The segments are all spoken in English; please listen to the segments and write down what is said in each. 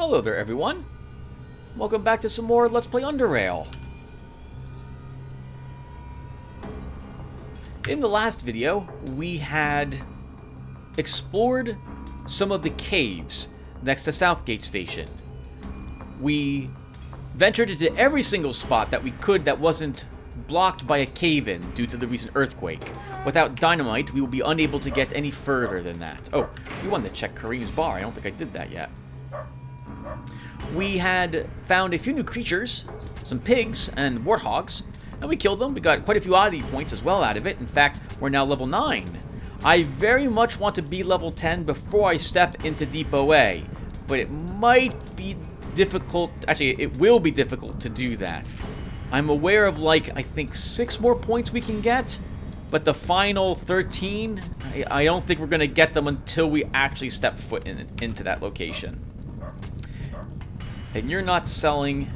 Hello there, everyone. Welcome back to some more Let's Play Underrail. In the last video, we had explored some of the caves next to Southgate Station. We ventured into every single spot that we could that wasn't blocked by a cave-in due to the recent earthquake. Without dynamite, we will be unable to get any further than that. Oh, we wanted to check Kareem's bar. I don't think I did that yet. We had found a few new creatures, some pigs and warthogs, and we killed them. We got quite a few oddity points as well out of it. In fact, we're now level 9. I very much want to be level 10 before I step into Depot A, but it might be difficult. Actually, it will be difficult to do that. I'm aware of, I think 6 more points we can get, but the final 13, I don't think we're going to get them until we actually step foot into that location. And you're not selling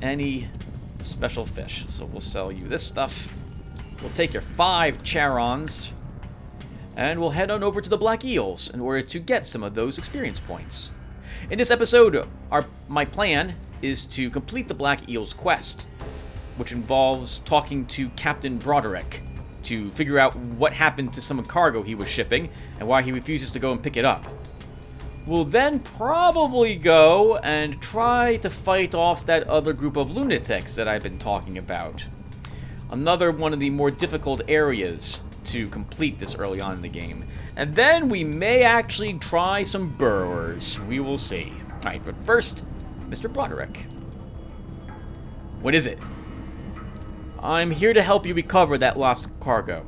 any special fish, so we'll sell you this stuff. We'll take your 5 charons, and we'll head on over to the Black Eels in order to get some of those experience points. In this episode, my plan is to complete the Black Eels quest, which involves talking to Captain Broderick to figure out what happened to some cargo he was shipping and why he refuses to go and pick it up. We'll then probably go and try to fight off that other group of lunatics that I've been talking about. Another one of the more difficult areas to complete this early on in the game. And then we may actually try some burrowers. We will see. Alright, but first, Mr. Broderick. What is it? I'm here to help you recover that lost cargo.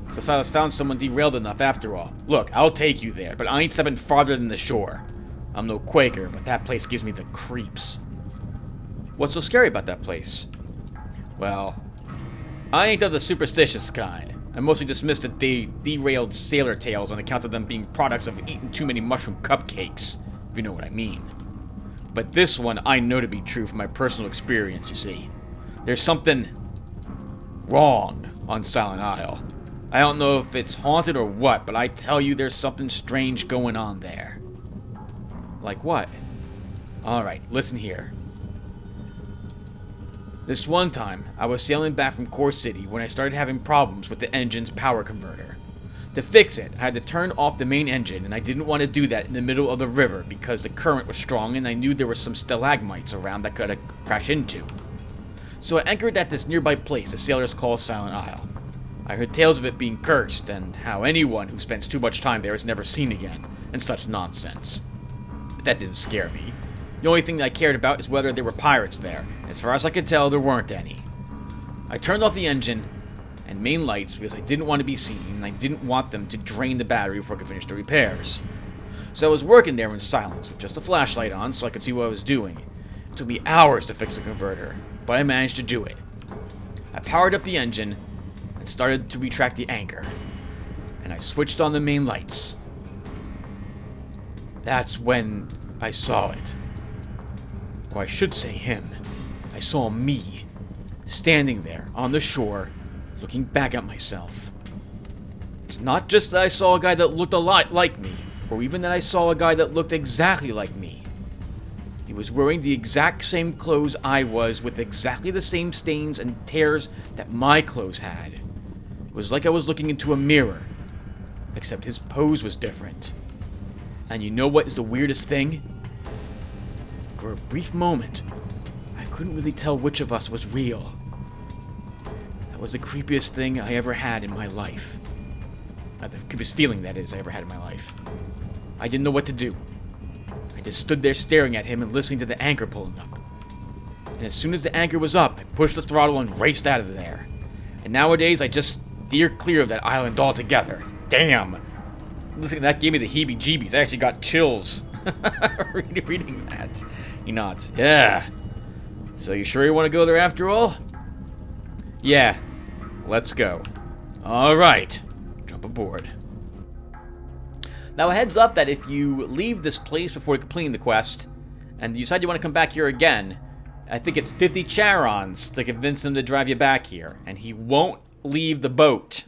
So Silas found someone derailed enough after all. Look, I'll take you there, but I ain't stepping farther than the shore. I'm no Quaker, but that place gives me the creeps. What's so scary about that place? Well, I ain't of the superstitious kind. I mostly dismissed the derailed sailor tales on account of them being products of eating too many mushroom cupcakes, if you know what I mean. But this one I know to be true from my personal experience, you see. There's something wrong on Silent Isle. I don't know if it's haunted or what, but I tell you there's something strange going on there. Like what? Alright, listen here. This one time, I was sailing back from Core City when I started having problems with the engine's power converter. To fix it, I had to turn off the main engine, and I didn't want to do that in the middle of the river because the current was strong and I knew there were some stalagmites around that could crash into. So I anchored at this nearby place the sailors call Silent Isle. I heard tales of it being cursed, and how anyone who spends too much time there is never seen again, and such nonsense. But that didn't scare me. The only thing that I cared about is whether there were pirates there. As far as I could tell, there weren't any. I turned off the engine and main lights because I didn't want to be seen, and I didn't want them to drain the battery before I could finish the repairs. So I was working there in silence, with just a flashlight on so I could see what I was doing. It took me hours to fix the converter, but I managed to do it. I powered up the engine and started to retract the anchor, and I switched on the main lights. That's when I saw it. Or I should say him. I saw me, standing there on the shore, looking back at myself. It's not just that I saw a guy that looked a lot like me, or even that I saw a guy that looked exactly like me. He was wearing the exact same clothes I was, with exactly the same stains and tears that my clothes had. It was like I was looking into a mirror, except his pose was different. And you know what is the weirdest thing? For a brief moment, I couldn't really tell which of us was real. That was the creepiest thing I ever had in my life. The creepiest feeling, that is, I ever had in my life. I didn't know what to do. I just stood there staring at him and listening to the anchor pulling up. And as soon as the anchor was up, I pushed the throttle and raced out of there. And nowadays, I just steer clear of that island altogether. Damn! That gave me the heebie-jeebies. I actually got chills reading that. He nods. Yeah. So you sure you want to go there after all? Yeah. Let's go. Alright. Jump aboard. Now a heads up that if you leave this place before completing the quest, and you decide you want to come back here again, I think it's 50 charons to convince him to drive you back here, and he won't leave the boat.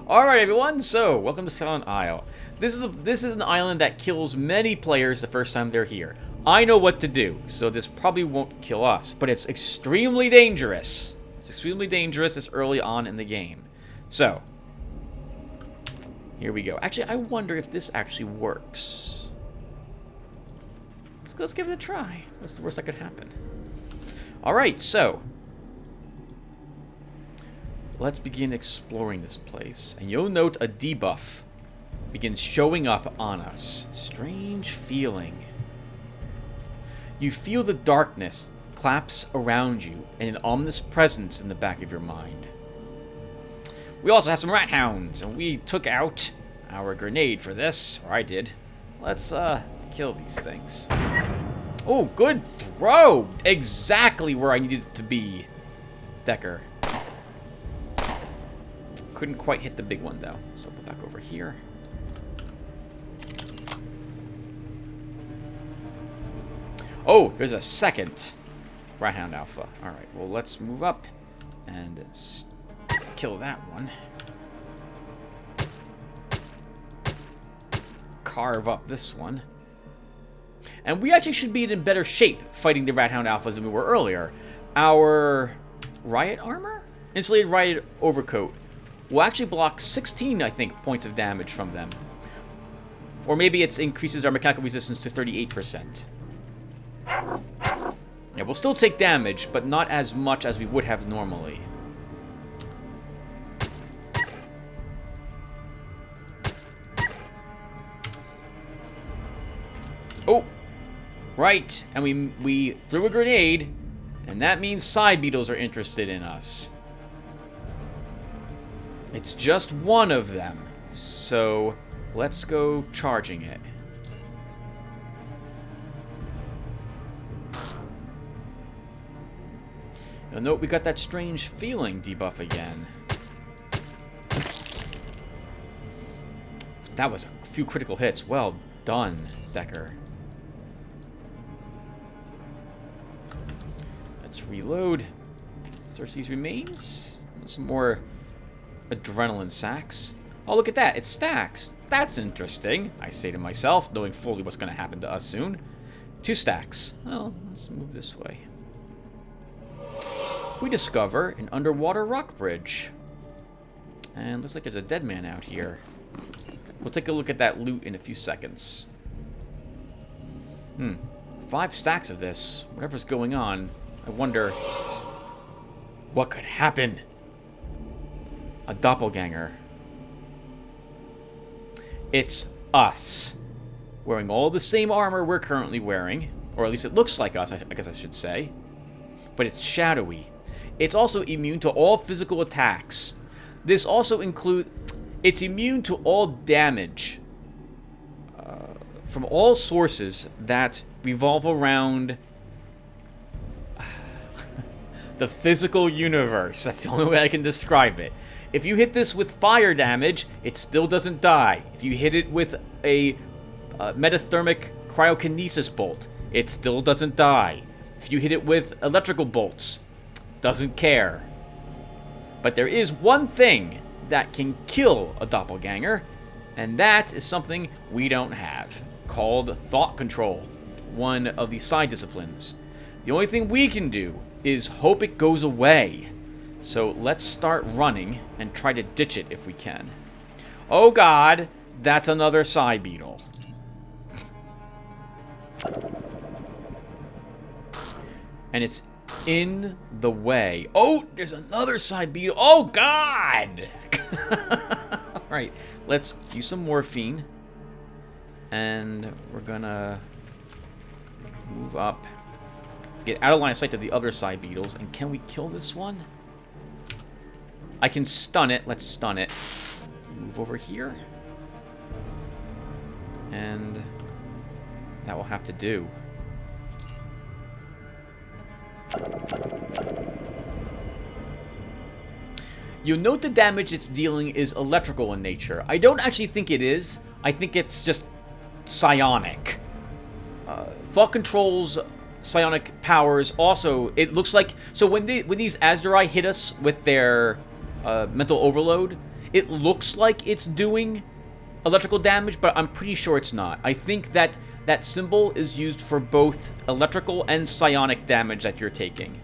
Alright everyone, so welcome to Silent Isle. This is an island that kills many players the first time they're here. I know what to do, so this probably won't kill us, but it's extremely dangerous. It's extremely dangerous this early on in the game. So, here we go. Actually, I wonder if this actually works. Let's give it a try. What's the worst that could happen? Alright, so let's begin exploring this place. And you'll note a debuff begins showing up on us. Strange feeling. You feel the darkness collapse around you and an ominous presence in the back of your mind. We also have some rat hounds, and we took out our grenade for this, or I did. Let's kill these things. Oh, good throw! Exactly where I needed it to be, Decker. Couldn't quite hit the big one, though. So I'll go back over here. Oh, there's a second Rat Hound Alpha. Alright, well, let's move up and kill that one. Carve up this one. And we actually should be in better shape fighting the Rat Hound Alphas than we were earlier. Our Riot Armor? Insulated Riot Overcoat will actually block 16, I think, points of damage from them. Or maybe it increases our mechanical resistance to 38%. Yeah, we'll still take damage, but not as much as we would have normally. Oh! Right, and we threw a grenade, and that means side beetles are interested in us. It's just one of them, so let's go charging it. You'll note we got that strange feeling debuff again. That was a few critical hits. Well done, Decker. Let's reload. Search these remains. Some more adrenaline sacks. Oh, look at that. It stacks. That's interesting, I say to myself, knowing fully what's going to happen to us soon. 2 stacks. Well, let's move this way. We discover an underwater rock bridge. And looks like there's a dead man out here. We'll take a look at that loot in a few seconds. 5 stacks of this. Whatever's going on, I wonder what could happen. A doppelganger. It's us. Wearing all the same armor we're currently wearing. Or at least it looks like us, I guess I should say. But it's shadowy. It's also immune to all physical attacks. This also includes... It's immune to all damage from all sources that revolve around the physical universe. That's the only way I can describe it. If you hit this with fire damage, it still doesn't die. If you hit it with a metathermic cryokinesis bolt, it still doesn't die. If you hit it with electrical bolts, doesn't care. But there is one thing that can kill a doppelganger, and that is something we don't have, called thought control, one of the side disciplines. The only thing we can do is hope it goes away. So let's start running and try to ditch it if we can. Oh god, that's another side beetle. And it's in the way. Oh, there's another side beetle. Oh god! Alright, let's use some morphine. And we're gonna move up. Get out of line of sight to the other side beetles. And can we kill this one? I can stun it. Let's stun it. Move over here. And that will have to do. You'll note the damage it's dealing is electrical in nature. I don't actually think it is. I think it's just psionic. Thought control's psionic powers also, it looks like... So when these Azdarai hit us with their mental overload, It looks like it's doing electrical damage, but I'm pretty sure it's not. I think that that symbol is used for both electrical and psionic damage that you're taking.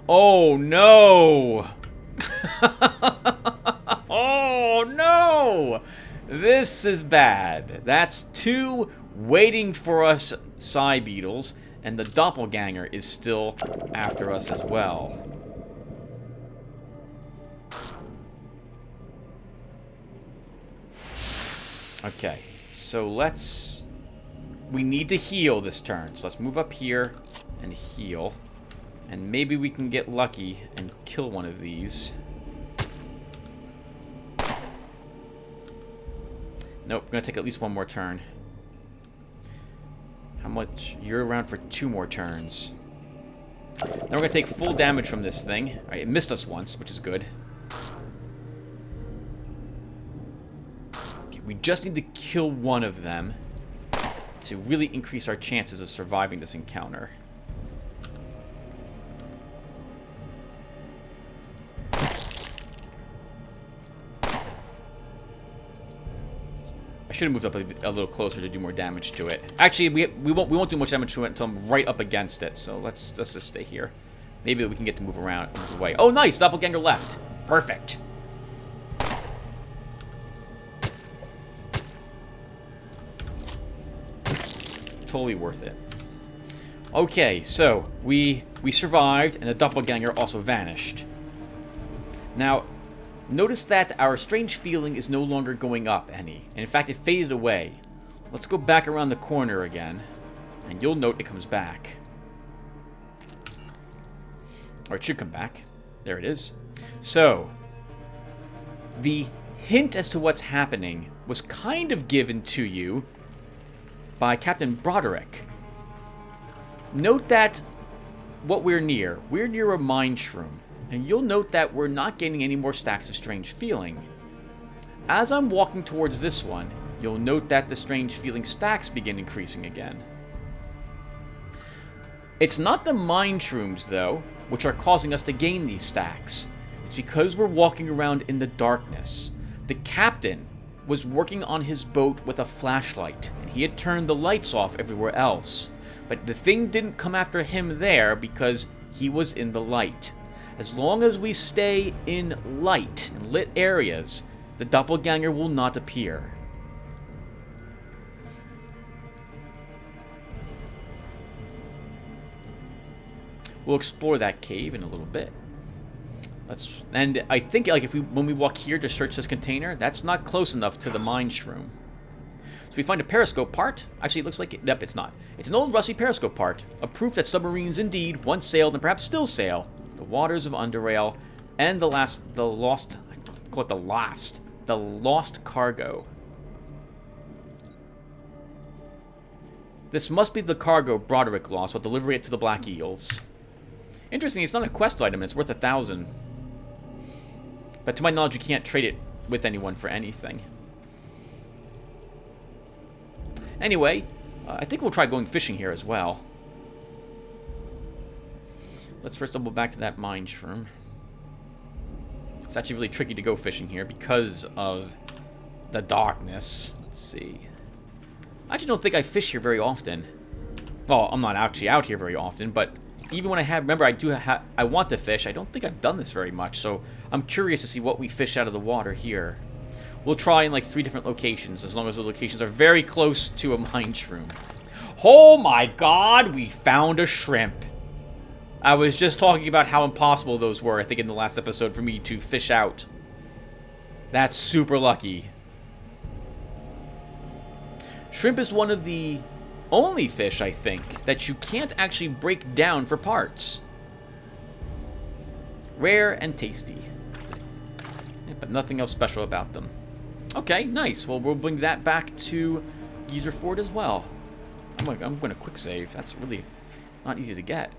Oh no! Oh no! This is bad. That's 2 waiting for us Psy Beetles, and the Doppelganger is still after us as well. Okay, so we need to heal this turn. So let's move up here and heal. And maybe we can get lucky and kill one of these. Nope, we're gonna take at least 1 more turn. How much? You're around for 2 more turns. Then we're gonna take full damage from this thing. Alright, it missed us once, which is good. Okay, we just need to kill one of them to really increase our chances of surviving this encounter. I should have moved up a little closer to do more damage to it. Actually, we won't do much damage to it until I'm right up against it. So let's just stay here. Maybe we can get to move around, move away. Oh, nice! Doppelganger left. Perfect. Totally worth it. Okay, so we survived, and the Doppelganger also vanished. Now, notice that our strange feeling is no longer going up any. And in fact, it faded away. Let's go back around the corner again. And you'll note it comes back. Or it should come back. There it is. So, the hint as to what's happening was kind of given to you by Captain Broderick. Note that what we're near a mine shroom. And you'll note that we're not gaining any more stacks of strange feeling. As I'm walking towards this one, you'll note that the strange feeling stacks begin increasing again. It's not the mine shrooms, though, which are causing us to gain these stacks. It's because we're walking around in the darkness. The captain was working on his boat with a flashlight, and he had turned the lights off everywhere else. But the thing didn't come after him there because he was in the light. As long as we stay in light and lit areas, the Doppelganger will not appear. We'll explore that cave in a little bit. And I think like when we walk here to search this container, that's not close enough to the mine shroom. So we find a periscope part. Actually, it looks like nope, it's not. It's an old rusty periscope part, a proof that submarines indeed once sailed and perhaps still sail the waters of Underrail and the lost cargo. This must be the cargo Broderick lost while delivering it to the Black Eels. Interesting, it's not a quest item, it's worth 1,000. But to my knowledge, you can't trade it with anyone for anything. Anyway, I think we'll try going fishing here as well. Let's first double back to that mine shroom. It's actually really tricky to go fishing here because of the darkness. Let's see. I actually don't think I fish here very often. Well, I'm not actually out here very often, but even when I have, remember, I want to fish. I don't think I've done this very much, so I'm curious to see what we fish out of the water here. We'll try in like 3 different locations, as long as those locations are very close to a mine shroom. Oh my god, we found a shrimp. I was just talking about how impossible those were, I think, in the last episode for me to fish out. That's super lucky. Shrimp is one of the only fish, I think, that you can't actually break down for parts. Rare and tasty. Yeah, but nothing else special about them. Okay, nice. Well, we'll bring that back to Geezer Ford as well. I'm going to quick save. That's really not easy to get.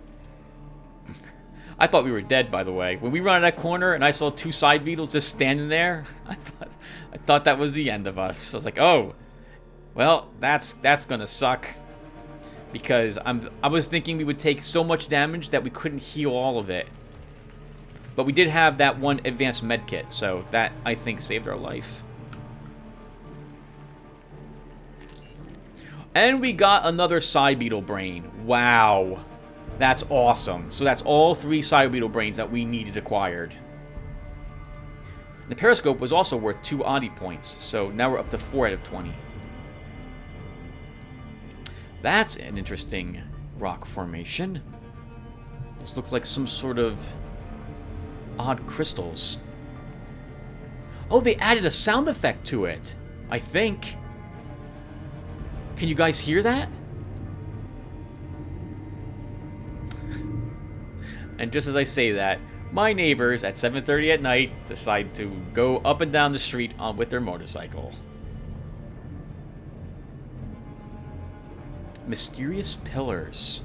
I thought we were dead, by the way. When we ran out of that corner and I saw 2 side beetles just standing there, I thought that was the end of us. I was like, oh, well, that's gonna suck. because I was thinking we would take so much damage that we couldn't heal all of it. But we did have that one advanced medkit, so that, I think, saved our life. And we got another Side Beetle Brain. Wow. That's awesome. So that's all 3 Side Beetle Brains that we needed acquired. The Periscope was also worth 2 Oddity points, so now we're up to 4 out of 20. That's an interesting rock formation. Those look like some sort of odd crystals. Oh, they added a sound effect to it, I think. Can you guys hear that? And just as I say that, my neighbors at 7:30 at night decide to go up and down the street with their motorcycle. Mysterious pillars.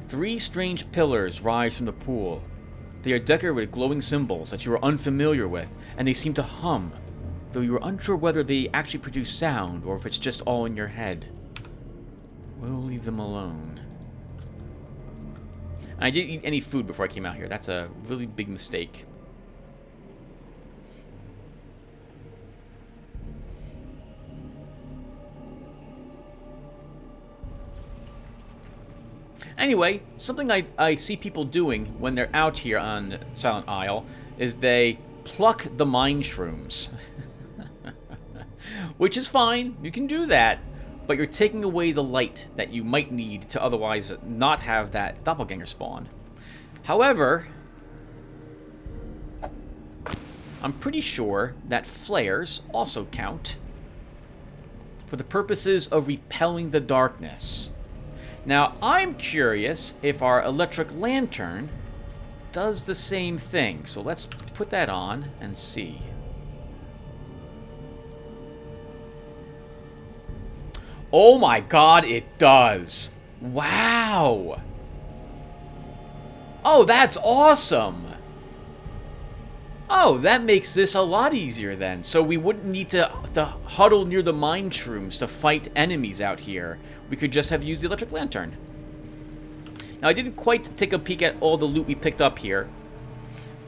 3 strange pillars rise from the pool. They are decorated with glowing symbols that you are unfamiliar with, and they seem to hum, though you are unsure whether they actually produce sound or if it's just all in your head. We'll leave them alone. I didn't eat any food before I came out here. That's a really big mistake. Anyway, something I see people doing when they're out here on Silent Isle is they pluck the mine shrooms. Which is fine, you can do that, but you're taking away the light that you might need to otherwise not have that Doppelganger spawn. However, I'm pretty sure that flares also count for the purposes of repelling the darkness. Now, I'm curious if our electric lantern does the same thing. So let's put that on and see. Oh my god, it does! Wow! Oh, that's awesome! Oh, that makes this a lot easier then. So we wouldn't need to huddle near the mine shrooms to fight enemies out here. We could just have used the electric lantern. Now, I didn't quite take a peek at all the loot we picked up here,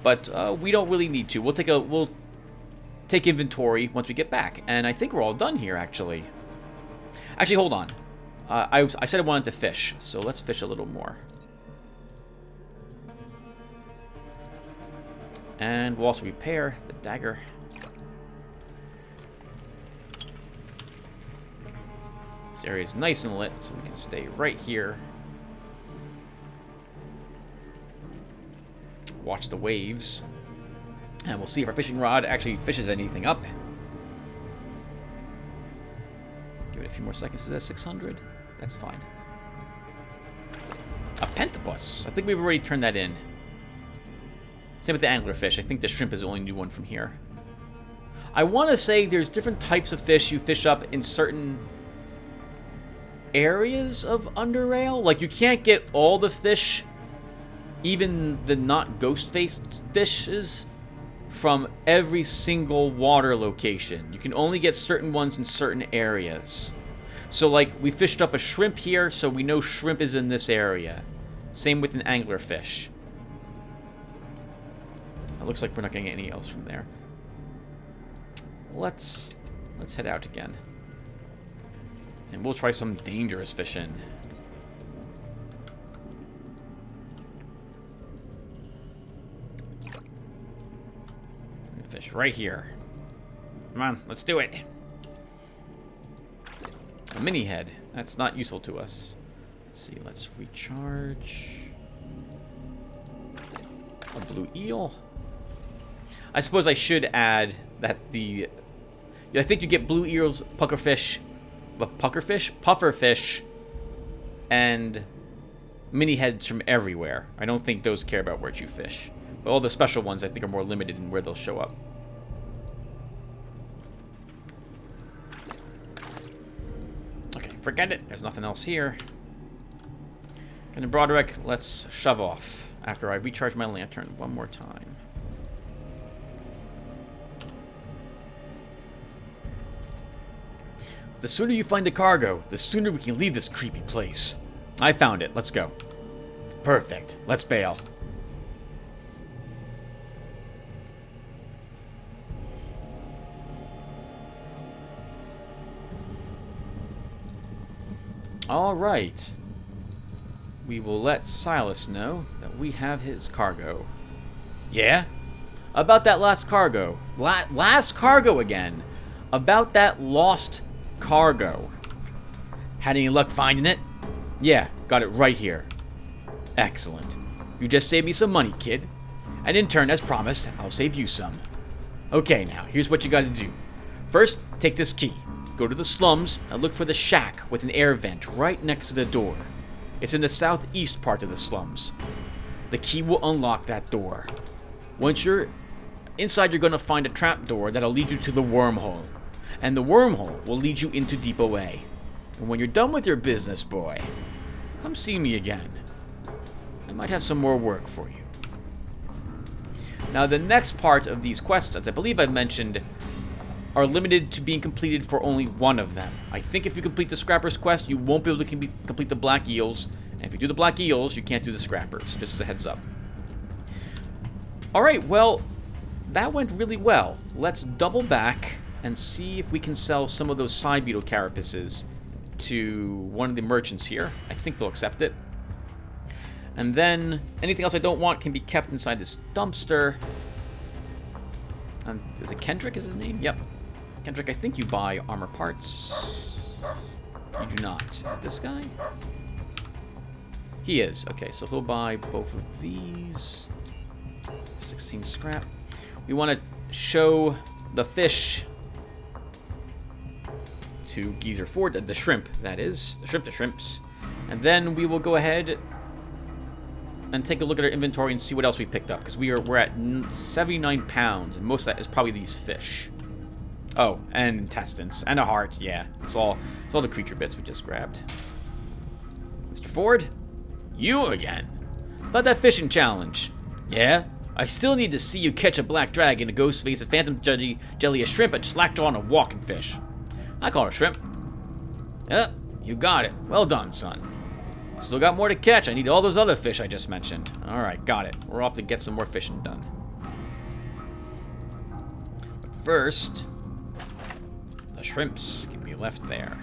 but we don't really need to. We'll take inventory once we get back, and I think we're all done here, actually. Actually, hold on. I said I wanted to fish, so let's fish a little more. And we'll also repair the dagger. This area is nice and lit, so we can stay right here. Watch the waves. And we'll see if our fishing rod actually fishes anything up. Give it a few more seconds. Is that 600? That's fine. A pentapus. I think we've already turned that in. Same with the anglerfish. I think the shrimp is the only new one from here. I want to say there's different types of fish you fish up in certain areas of Underrail. Like, you can't get all the fish, even the not ghost-faced fishes, from every single water location. You can only get certain ones in certain areas. So, like, we fished up a shrimp here, so we know shrimp is in this area. Same with an anglerfish. It looks like we're not getting any else from there. Let's head out again. And we'll try some dangerous fishing. Fish right here. Come on, let's do it. A mini head. That's not useful to us. Let's see, let's recharge. A blue eel. I suppose I should add that I think you get blue eels, pufferfish, and mini heads from everywhere. I don't think those care about where you fish. But all the special ones I think are more limited in where they'll show up. Okay, forget it. There's nothing else here. And in Broderick, let's shove off after I recharge my lantern one more time. The sooner you find the cargo, the sooner we can leave this creepy place. I found it. Let's go. Perfect. Let's bail. All right. We will let Silas know that we have his cargo. Yeah? About that last cargo. Last cargo again. About that lost cargo. Had any luck finding it? Yeah, got it right here. Excellent. You just saved me some money, kid. And in turn, as promised, I'll save you some. Okay, now, here's what you gotta do. First, take this key. Go to the slums and look for the shack with an air vent right next to the door. It's in the southeast part of the slums. The key will unlock that door. Once you're inside, you're going to find a trapdoor that'll lead you to the wormhole. And the wormhole will lead you into Depot A. And when you're done with your business, boy, come see me again. I might have some more work for you. Now, the next part of these quests, as I believe I've mentioned, are limited to being completed for only one of them. I think if you complete the Scrappers quest, you won't be able to complete the Black Eels. And if you do the Black Eels, you can't do the Scrappers, just as a heads up. Alright, well, that went really well. Let's double back and see if we can sell some of those side beetle carapaces to one of the merchants here. I think they'll accept it. And then anything else I don't want can be kept inside this dumpster. Is it Kendrick is his name? Yep. Kendrick, I think you buy armor parts. You do not. Is it this guy? He is. Okay, so he'll buy both of these. 16 scrap. We want to show the fish to Geezer Ford, the shrimp, that is. The shrimps. And then we will go ahead and take a look at our inventory and see what else we picked up, because we're at 79 pounds, and most of that is probably these fish. Oh, and intestines and a heart. Yeah, it's all the creature bits we just grabbed. Mr. Ford, you again? About that fishing challenge? Yeah, I still need to see you catch a black dragon, a ghost face, a phantom jelly, a shrimp, a slackjaw, and a walking fish. I call it shrimp. Yep, you got it. Well done, son. Still got more to catch. I need all those other fish I just mentioned. Alright, got it. We're off to get some more fishing done. But first, the shrimps can be left there.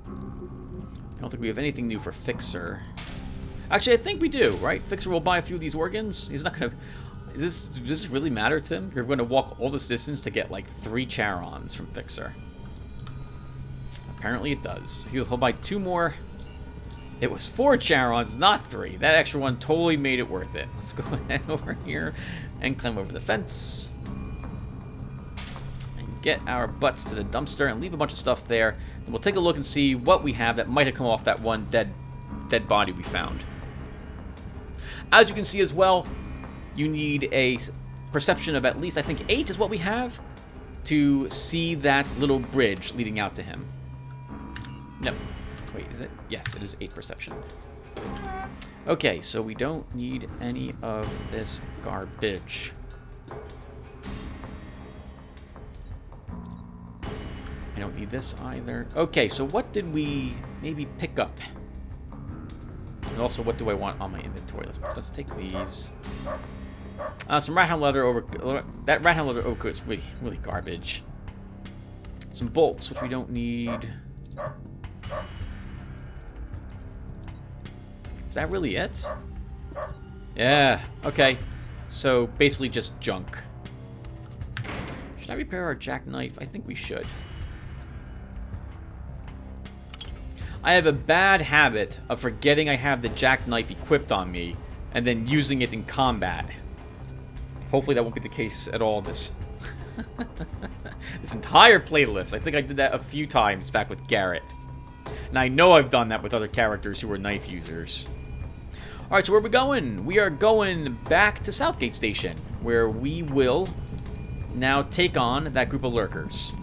I don't think we have anything new for Fixer. Actually, I think we do, right? Fixer will buy a few of these organs. He's not gonna... Does this really matter to him? You're going to walk all this distance to get like 3 Charons from Fixer. Apparently it does. He'll buy 2 more. It was 4 Charons, not 3. That extra one totally made it worth it. Let's go ahead over here and climb over the fence. And get our butts to the dumpster and leave a bunch of stuff there. And we'll take a look and see what we have that might have come off that one dead body we found. As you can see as well, you need a perception of at least, I think, 8 is what we have to see that little bridge leading out to him. No. Wait, is it? Yes, it is 8 perception. Okay, so we don't need any of this garbage. I don't need this either. Okay, so what did we maybe pick up? And also, what do I want on my inventory? Let's take these. Some rat hound leather over... That rat hound leather overcoat is really garbage. Some bolts, which we don't need. Is that really it? Yeah, okay. So, basically just junk. Should I repair our jackknife? I think we should. I have a bad habit of forgetting I have the jackknife equipped on me and then using it in combat. Hopefully that won't be the case at all this entire playlist. I think I did that a few times back with Garrett. And I know I've done that with other characters who are knife users. Alright, so where are we going? We are going back to Southgate Station, where we will now take on that group of lurkers.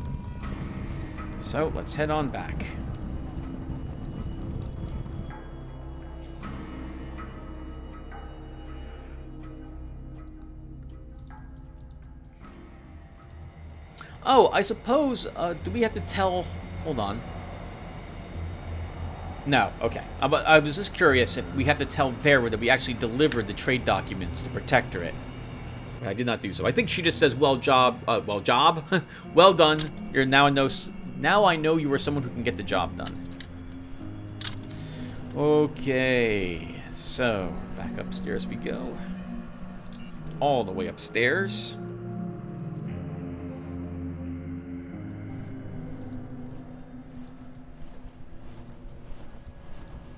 So, let's head on back. Oh, I suppose, do we have to tell... Hold on. No, okay. I was just curious if we have to tell Vera that we actually delivered the trade documents to Protectorate. I did not do so. I think she just says, well job, well done. You're now I know you are someone who can get the job done. Okay, so back upstairs we go. All the way upstairs.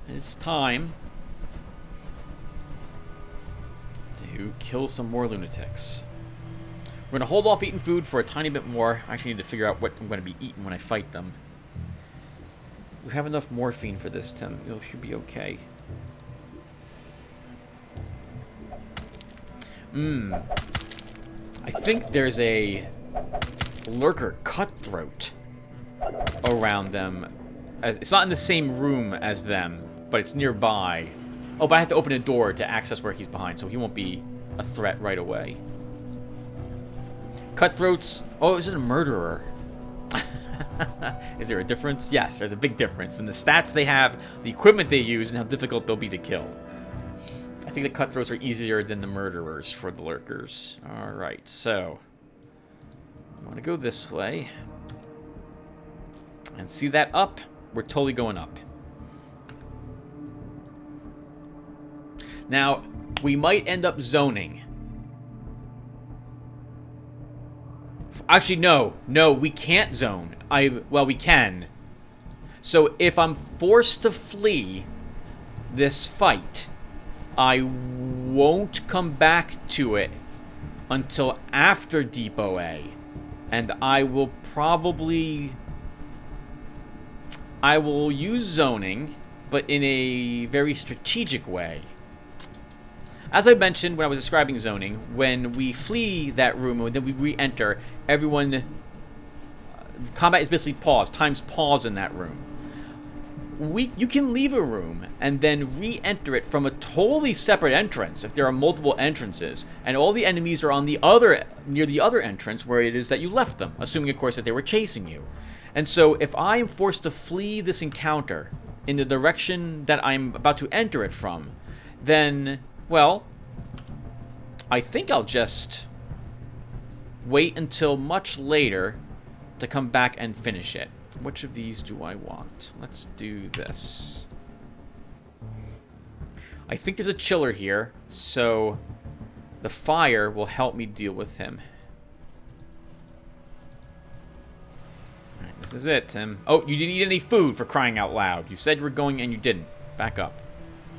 It's time to kill some more lunatics. We're going to hold off eating food for a tiny bit more. I actually need to figure out what I'm going to be eating when I fight them. We have enough morphine for this, Tim. It should be okay. I think there's a lurker cutthroat around them. It's not in the same room as them, but it's nearby. Oh, but I have to open a door to access where he's behind, so he won't be a threat right away. Cutthroats... Oh, is it a murderer? Is there a difference? Yes, there's a big difference in the stats they have, the equipment they use, and how difficult they'll be to kill. I think the cutthroats are easier than the murderers for the lurkers. Alright, so... I want to go this way. And see that up? We're totally going up. Now, we might end up zoning. Actually, no. No, we can't zone. Well, we can. So, if I'm forced to flee this fight, I won't come back to it until after Depot A. And I will probably... I will use zoning, but in a very strategic way. As I mentioned when I was describing zoning, when we flee that room and then we re-enter, everyone... combat is basically paused. Time's paused in that room. You can leave a room and then re-enter it from a totally separate entrance if there are multiple entrances, and all the enemies are on the near the other entrance where it is that you left them, assuming of course that they were chasing you. And so if I am forced to flee this encounter in the direction that I'm about to enter it from, then, well, I think I'll just wait until much later to come back and finish it. Which of these do I want? Let's do this. I think there's a chiller here, so the fire will help me deal with him. Alright, this is it, Tim. Oh, you didn't eat any food, for crying out loud. You said you were going and you didn't. Back up.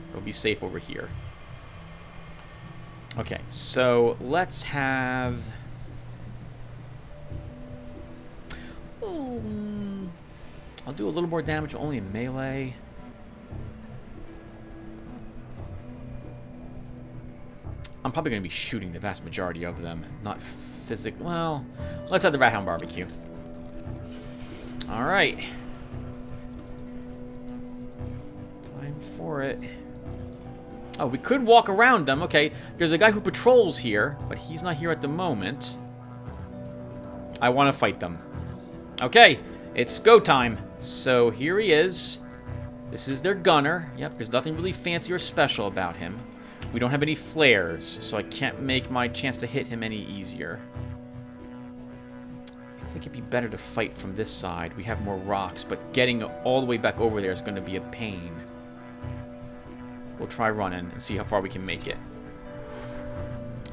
It'll be safe over here. Okay, so let's have... I'll do a little more damage, only in melee. I'm probably going to be shooting the vast majority of them, not physical. Well, let's have the Rat Hound barbecue. All right. Time for it. Oh, we could walk around them. Okay, there's a guy who patrols here, but he's not here at the moment. I want to fight them. Okay, it's go time. So here he is. This is their gunner. Yep, there's nothing really fancy or special about him. We don't have any flares, so I can't make my chance to hit him any easier. I think it'd be better to fight from this side. We have more rocks, but getting all the way back over there is going to be a pain. We'll try running and see how far we can make it.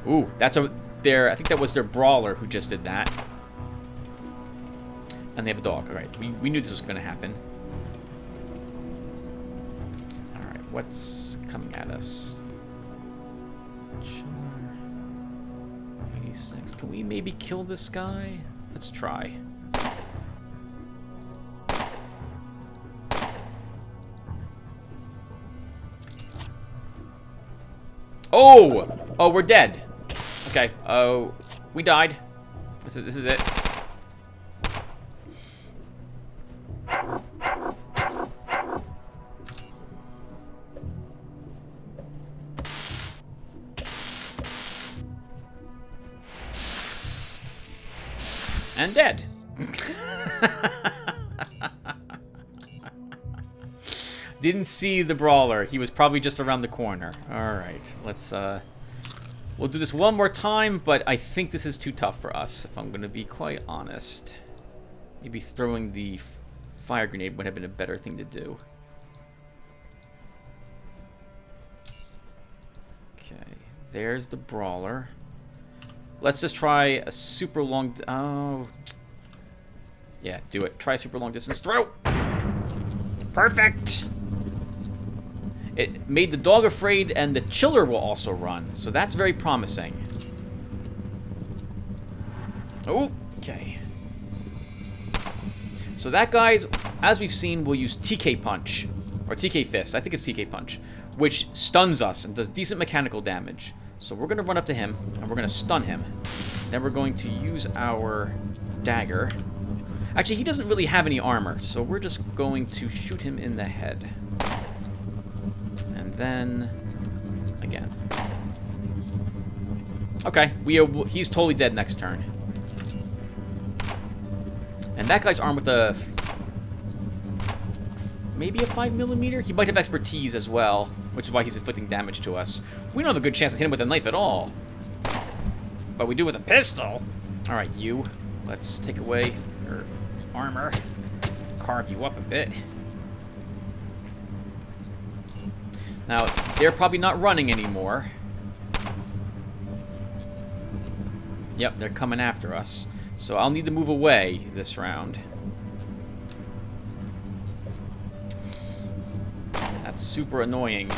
Ooh, that's their... I think that was their brawler who just did that. And they have a dog. Alright, we knew this was going to happen. Alright, what's coming at us? 86. Can we maybe kill this guy? Let's try. Oh! Oh, we're dead. Okay. Oh, we died. This is it. And dead. Didn't see the brawler. He was probably just around the corner. Alright, let's, we'll do this one more time, but I think this is too tough for us, if I'm going to be quite honest. Maybe throwing the fire grenade would have been a better thing to do. Okay, there's the brawler. Let's just try a super long... Oh... Yeah, do it. Try a super long distance throw. Perfect! It made the dog afraid, and the chiller will also run. So that's very promising. Oh, okay. So that, guys, as we've seen, will use TK Punch. Or TK Fist. I think it's TK Punch. Which stuns us and does decent mechanical damage. So we're going to run up to him, and we're going to stun him. Then we're going to use our dagger. Actually, he doesn't really have any armor, so we're just going to shoot him in the head. And then... again. Okay, he's totally dead next turn. And that guy's armed with a... maybe a 5mm? He might have expertise as well, which is why he's inflicting damage to us. We don't have a good chance to hit him with a knife at all. But we do with a pistol. Alright, you. Let's take away your armor. Carve you up a bit. Now, they're probably not running anymore. Yep, they're coming after us. So I'll need to move away this round. That's super annoying.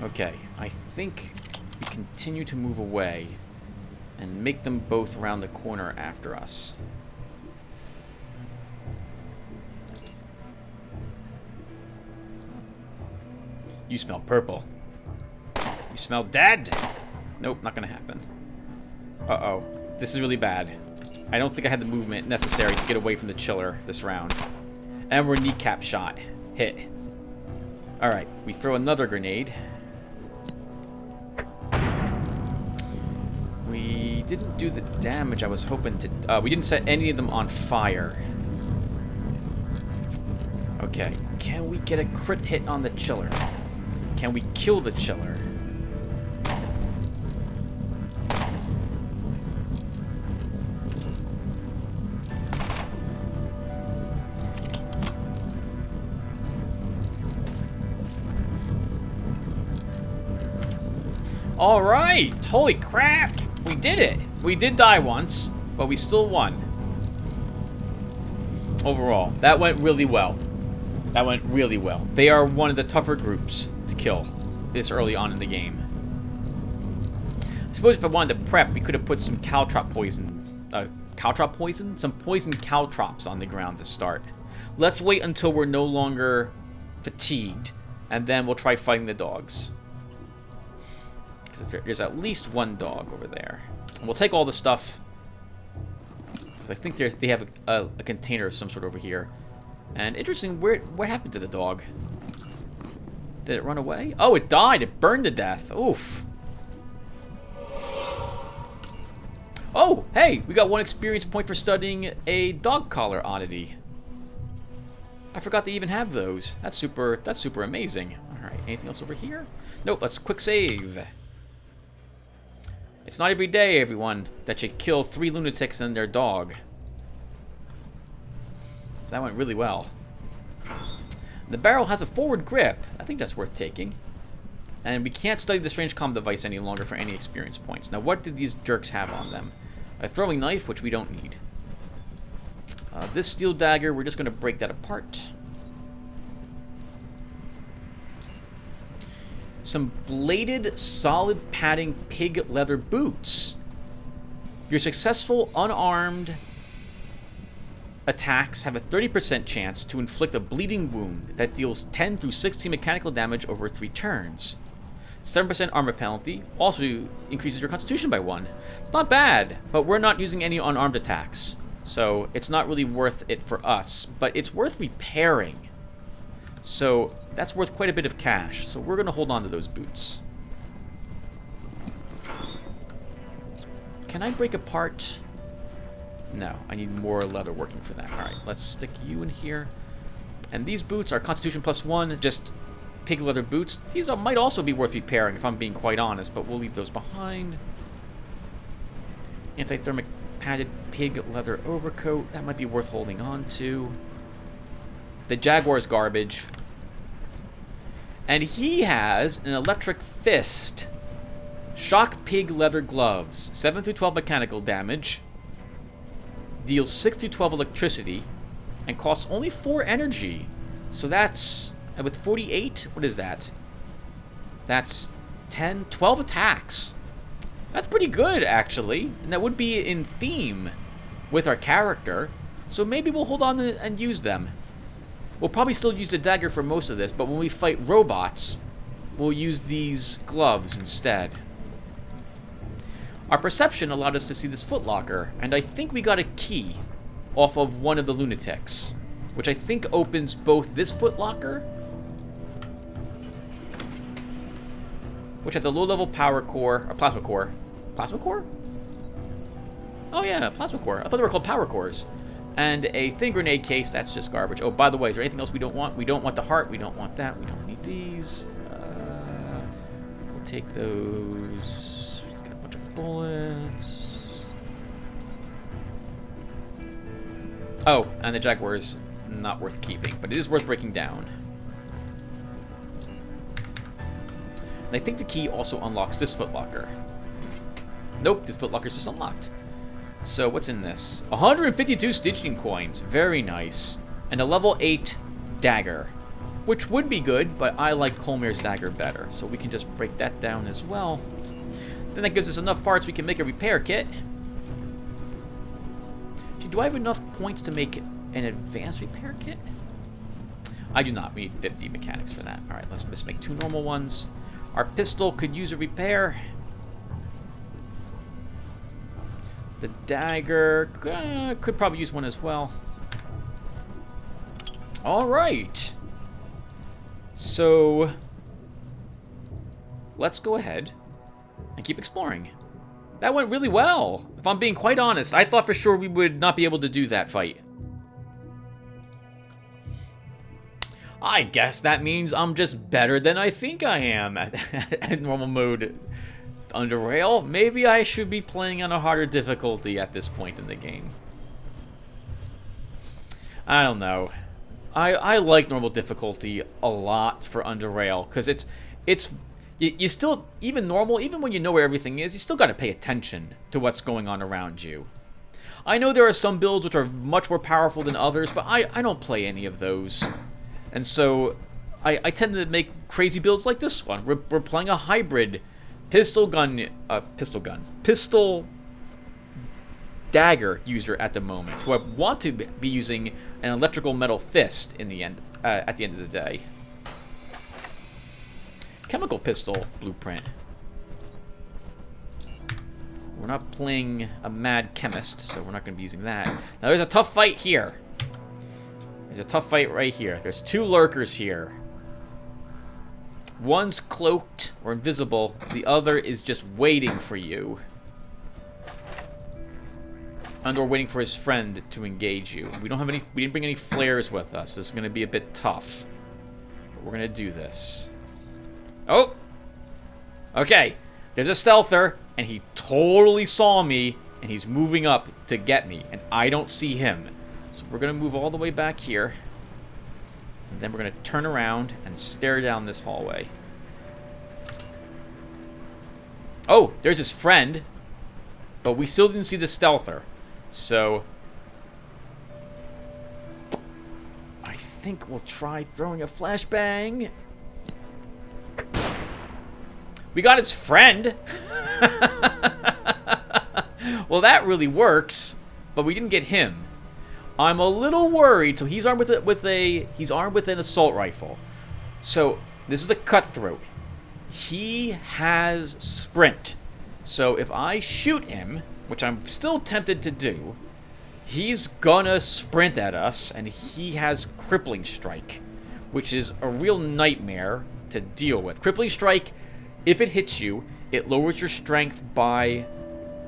Okay, I think we continue to move away and make them both round the corner after us. You smell purple. You smell dead! Nope, not gonna happen. Uh-oh. This is really bad. I don't think I had the movement necessary to get away from the chiller this round. And we're kneecap shot. Hit. Alright, we throw another grenade. We didn't do the damage I was hoping to... we didn't set any of them on fire. Okay, can we get a crit hit on the chiller? Can we kill the chiller? Alright! Holy crap! We did it! We did die once, but we still won. Overall, that went really well. That went really well. They are one of the tougher groups to kill this early on in the game. I suppose if I wanted to prep, we could have put some caltrop poison. Caltrop poison? Some poisoned caltrops on the ground to start. Let's wait until we're no longer fatigued, and then we'll try fighting the dogs. There's at least one dog over there. And we'll take all the stuff. I think they have a container of some sort over here. And interesting, what happened to the dog? Did it run away? Oh, it died. It burned to death. Oof. Oh, hey, we got 1 experience point for studying a dog collar oddity. I forgot they even have those. That's super amazing. All right, anything else over here? Nope, let's quick save. It's not every day, everyone, that you kill 3 lunatics and their dog. So that went really well. The barrel has a forward grip. I think that's worth taking. And we can't study the strange comm device any longer for any experience points. Now, what did these jerks have on them? A throwing knife, which we don't need. This steel dagger, we're just going to break that apart. Some bladed, solid padding pig leather boots. Your successful unarmed attacks have a 30% chance to inflict a bleeding wound that deals 10 through 16 mechanical damage over 3 turns. 7% armor penalty also increases your constitution by 1. It's not bad, but we're not using any unarmed attacks, so it's not really worth it for us, but it's worth repairing. So that's worth quite a bit of cash. So we're going to hold on to those boots. Can I break apart? No, I need more leather working for that. All right, let's stick you in here. And these boots are Constitution +1, just pig leather boots. These might also be worth repairing if I'm being quite honest, but we'll leave those behind. Anti-thermic padded pig leather overcoat. That might be worth holding on to. The Jaguar's garbage. And he has an electric fist. Shock pig leather gloves. 7 through 12 mechanical damage. Deals 6 through 12 electricity. And costs only 4 energy. So that's... And with 48, what is that? That's 10, 12 attacks. That's pretty good, actually. And that would be in theme with our character. So maybe we'll hold on and use them. We'll probably still use the dagger for most of this, but when we fight robots, we'll use these gloves instead. Our perception allowed us to see this footlocker, and I think we got a key off of one of the lunatics, which I think opens both this footlocker, which has a low-level power core, or plasma core. Plasma core? Oh yeah, plasma core. I thought they were called power cores. And a thin grenade case, that's just garbage. Oh, by the way, is there anything else we don't want? We don't want the heart, we don't want that, we don't need these. We'll take those. Got a bunch of bullets. Oh, and the Jaguar is not worth keeping, but it is worth breaking down. And I think the key also unlocks this footlocker. Nope, this footlocker is just unlocked. So what's in this? 152 Stygian coins. Very nice. And a level 8 dagger. Which would be good, but I like Colmer's dagger better. So we can just break that down as well. Then that gives us enough parts we can make a repair kit. Do I have enough points to make an advanced repair kit? I do not. We need 50 mechanics for that. Alright, let's just make 2 normal ones. Our pistol could use a repair. The dagger could probably use one as well. Alright. So, let's go ahead and keep exploring. That went really well. If I'm being quite honest, I thought for sure we would not be able to do that fight. I guess that means I'm just better than I think I am at normal mode. Underrail, maybe I should be playing on a harder difficulty at this point in the game. I don't know. I like normal difficulty a lot for Underrail, because you still, even normal, even when you know where everything is, you still got to pay attention to what's going on around you. I know there are some builds which are much more powerful than others, but I don't play any of those. And so I tend to make crazy builds like this one. We're playing a hybrid pistol dagger user at the moment, who I want to be using an electrical metal fist in the end, at the end of the day. Chemical pistol blueprint. We're not playing a mad chemist, so we're not going to be using that. Now there's a tough fight here. There's a tough fight right here. There's 2 lurkers here. One's cloaked or invisible. The other is just waiting for you. And we're waiting for his friend to engage you. We didn't bring any flares with us. This is going to be a bit tough. But we're going to do this. Oh! Okay. There's a stealther, and he totally saw me, and he's moving up to get me, and I don't see him. So we're going to move all the way back here. And then we're going to turn around and stare down this hallway. Oh, there's his friend. But we still didn't see the stealther. So I think we'll try throwing a flashbang. We got his friend. Well, that really works. But we didn't get him. I'm a little worried. So he's armed with an assault rifle. So this is a cutthroat. He has sprint. So if I shoot him, which I'm still tempted to do, he's gonna sprint at us, and he has Crippling Strike, which is a real nightmare to deal with. Crippling Strike, if it hits you, it lowers your strength by,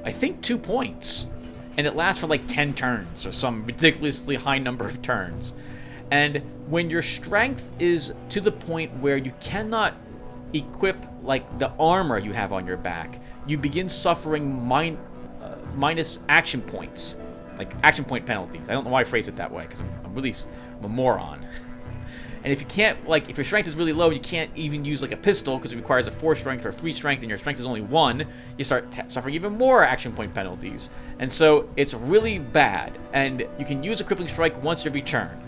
I think, 2 points. And it lasts for like 10 turns, or some ridiculously high number of turns. And when your strength is to the point where you cannot equip like the armor you have on your back, you begin suffering minus action points, like action point penalties. I don't know why I phrase it that way, because I'm a moron. And if you can't, like, if your strength is really low, you can't even use like a pistol because it requires a 4 strength or 3 strength, and your strength is only 1. You start suffering even more action point penalties, and so it's really bad. And you can use a Crippling Strike once every turn.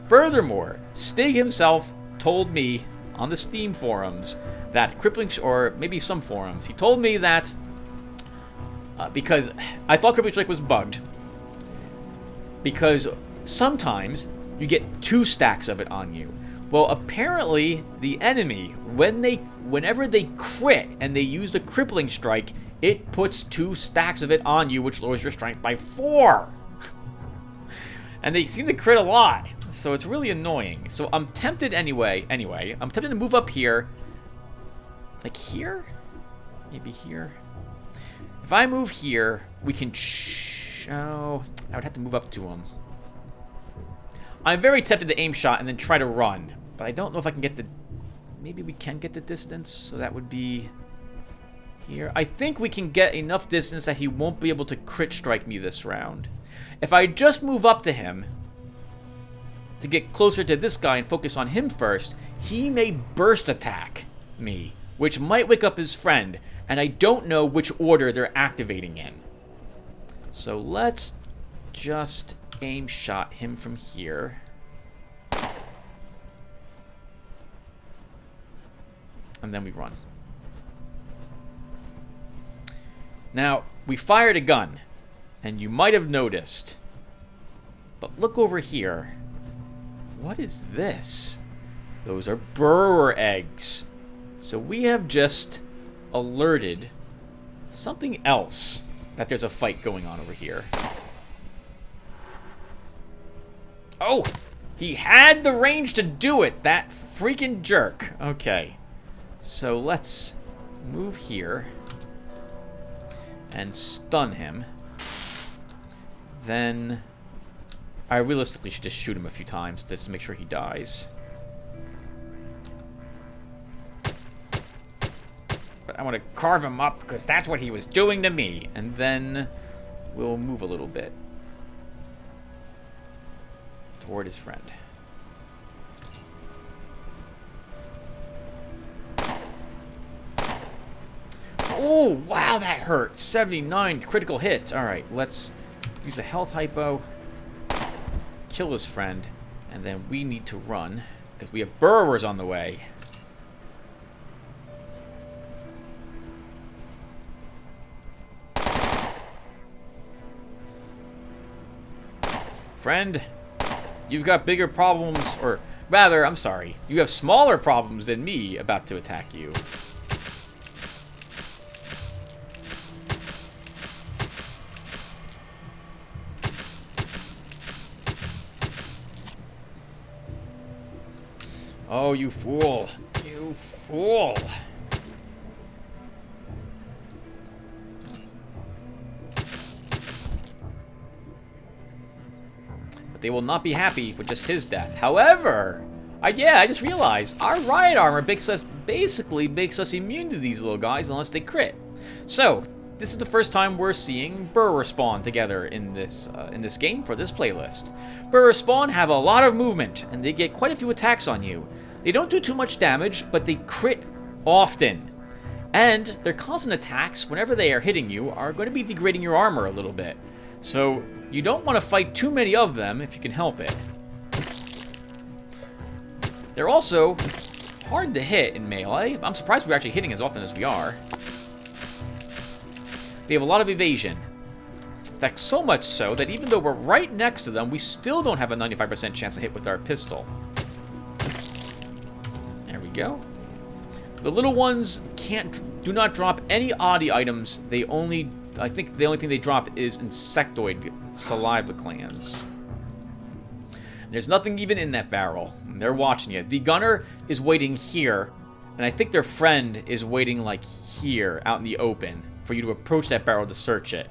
Furthermore, Stig himself told me on the Steam forums that or maybe some forums, he told me that because I thought Crippling Strike was bugged, because sometimes you get 2 stacks of it on you. Well, apparently the enemy, whenever they crit and they use the Crippling Strike, it puts 2 stacks of it on you, which lowers your strength by 4. And they seem to crit a lot, so it's really annoying. So I'm tempted anyway, I'm tempted to move up here. Like here? Maybe here? If I move here, we can I would have to move up to him. I'm very tempted to aim shot and then try to run, but I don't know if I can get the... Maybe we can get the distance, so that would be here. I think we can get enough distance that he won't be able to crit strike me this round. If I just move up to him to get closer to this guy and focus on him first, he may burst attack me, which might wake up his friend, and I don't know which order they're activating in. So let's just aim shot him from here. And then we run. Now, we fired a gun, and you might have noticed, but look over here. What is this? Those are burrower eggs. So we have just alerted something else, that there's a fight going on over here. Oh! He had the range to do it, that freaking jerk. Okay. So let's move here and stun him. Then I realistically should just shoot him a few times just to make sure he dies. But I want to carve him up because that's what he was doing to me. And then we'll move a little bit toward his friend. Oh, wow, that hurt. 79 critical hits. All right, let's use a health hypo, kill his friend, and then we need to run because we have burrowers on the way. Friend, you've got bigger problems, or rather, I'm sorry, you have smaller problems than me about to attack you. Oh, you fool. You fool. But they will not be happy with just his death. However, I just realized our riot armor basically makes us immune to these little guys unless they crit. So, this is the first time we're seeing burrower spawn together in this game for this playlist. Burrower spawn have a lot of movement, and they get quite a few attacks on you. They don't do too much damage, but they crit often. And their constant attacks, whenever they are hitting you, are going to be degrading your armor a little bit. So you don't want to fight too many of them if you can help it. They're also hard to hit in melee. I'm surprised we're actually hitting as often as we are. They have a lot of evasion. In fact, so much so that even though we're right next to them, we still don't have a 95% chance to hit with our pistol. There we go. The little ones do not drop any oddie items. I think the only thing they drop is insectoid saliva glands. There's nothing even in that barrel. They're watching you. The gunner is waiting here, and I think their friend is waiting, like, here, out in the open, for you to approach that barrel to search it.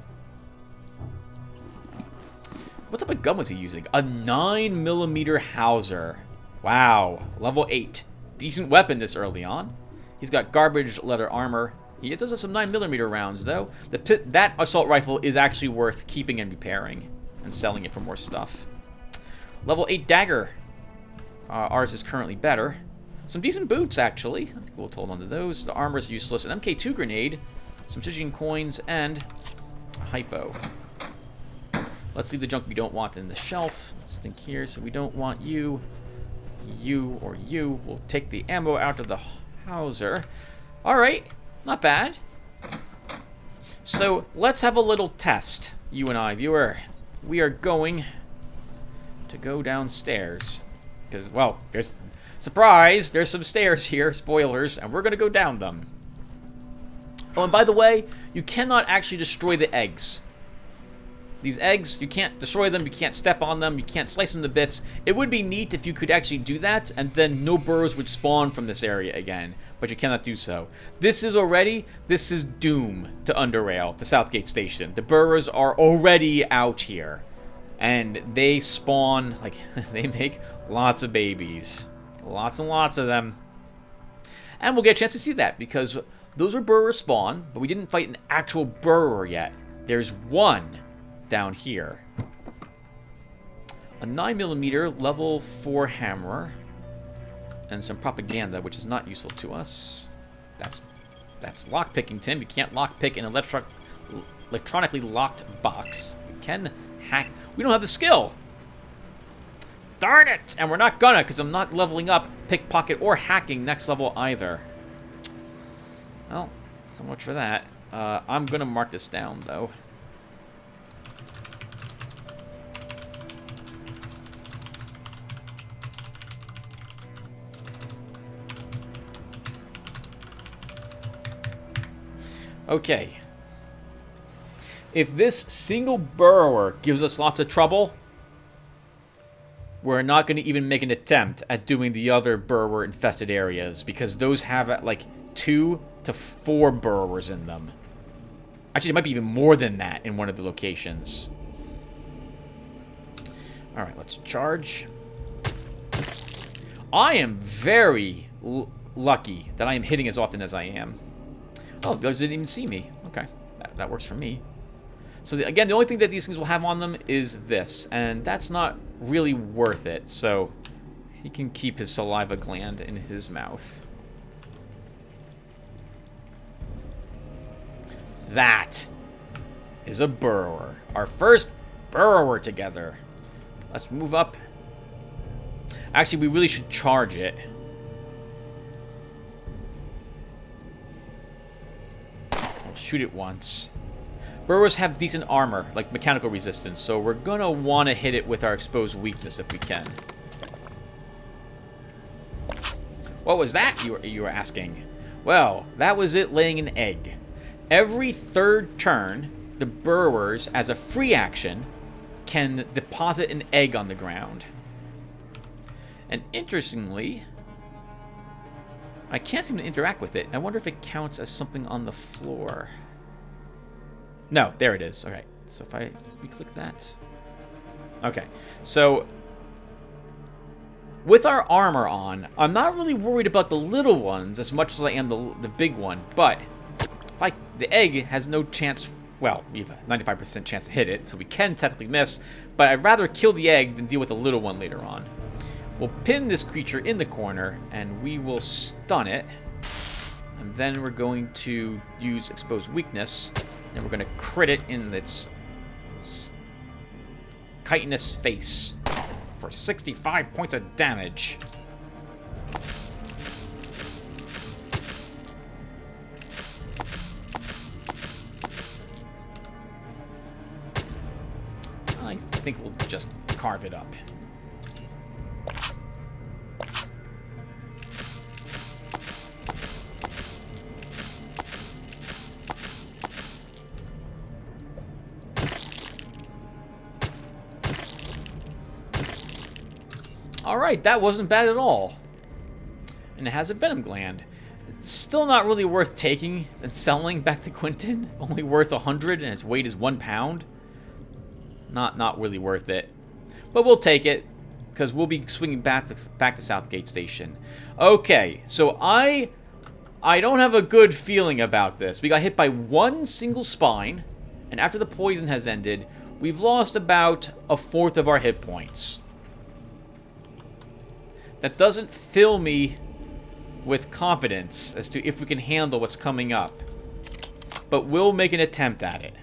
What type of gun was he using? A 9mm Hauser. Wow. Level 8. Decent weapon this early on. He's got garbage leather armor. He does have some 9mm rounds, though. That assault rifle is actually worth keeping and repairing and selling it for more stuff. Level 8 dagger. Ours is currently better. Some decent boots, actually. I think we'll hold on to those. The armor is useless. An Mk2 grenade. Some Stygian coins and a hypo. Let's leave the junk we don't want in the shelf. Let's think here. So we don't want you, you, or you. We'll take the ammo out of the Hauser. Alright. Not bad. So let's have a little test, you and I, viewer. We are going to go downstairs. Because, well, there's... Surprise! There's some stairs here. Spoilers. And we're going to go down them. Oh, and by the way, you cannot actually destroy the eggs. These eggs, you can't destroy them, you can't step on them, you can't slice them to bits. It would be neat if you could actually do that, and then no burrows would spawn from this area again. But you cannot do so. This is doom to Underrail, to Southgate Station. The burrows are already out here. And they spawn, like, they make lots of babies. Lots and lots of them. And we'll get a chance to see that, because those are burrower spawn, but we didn't fight an actual burrower yet. There's one down here. A 9mm level 4 hammer. And some propaganda, which is not useful to us. That's lockpicking, Tim. You can't lockpick an electronically locked box. We can hack. We don't have the skill. Darn it! And we're not gonna, because I'm not leveling up pickpocket or hacking next level either. Well, so much for that. I'm gonna mark this down, though. Okay. If this single burrower gives us lots of trouble, we're not going to even make an attempt at doing the other burrower-infested areas, because those have, like, 2 to 4 burrowers in them. Actually, it might be even more than that in one of the locations. Alright, let's charge. I am very lucky that I am hitting as often as I am. Oh, those didn't even see me. Okay, that works for me. So again, the only thing that these things will have on them is this, and that's not really worth it. So he can keep his saliva gland in his mouth. That is a burrower. Our first burrower together. Let's move up. Actually, we really should charge it. Shoot it once. Burrowers have decent armor, like mechanical resistance, so we're gonna want to hit it with our exposed weakness if we can. What was that, you were asking? Well, that was it laying an egg. Every third turn, the burrowers, as a free action, can deposit an egg on the ground. And interestingly, I can't seem to interact with it. I wonder if it counts as something on the floor. No, there it is. Okay, so if we click that. Okay, so with our armor on, I'm not really worried about the little ones as much as I am the big one. But if the egg has no chance. Well, we have a 95% chance to hit it, so we can technically miss. But I'd rather kill the egg than deal with the little one later on. We'll pin this creature in the corner, and we will stun it. And then we're going to use exposed weakness. And we're going to crit it in its chitinous face for 65 points of damage. I think we'll just carve it up. Alright, that wasn't bad at all. And it has a venom gland. Still not really worth taking and selling back to Quentin. Only worth 100 and its weight is 1 pound. Not really worth it. But we'll take it, because we'll be swinging back to Southgate Station. Okay, so I don't have a good feeling about this. We got hit by one single spine, and after the poison has ended, we've lost about a fourth of our hit points. That doesn't fill me with confidence as to if we can handle what's coming up. But we'll make an attempt at it.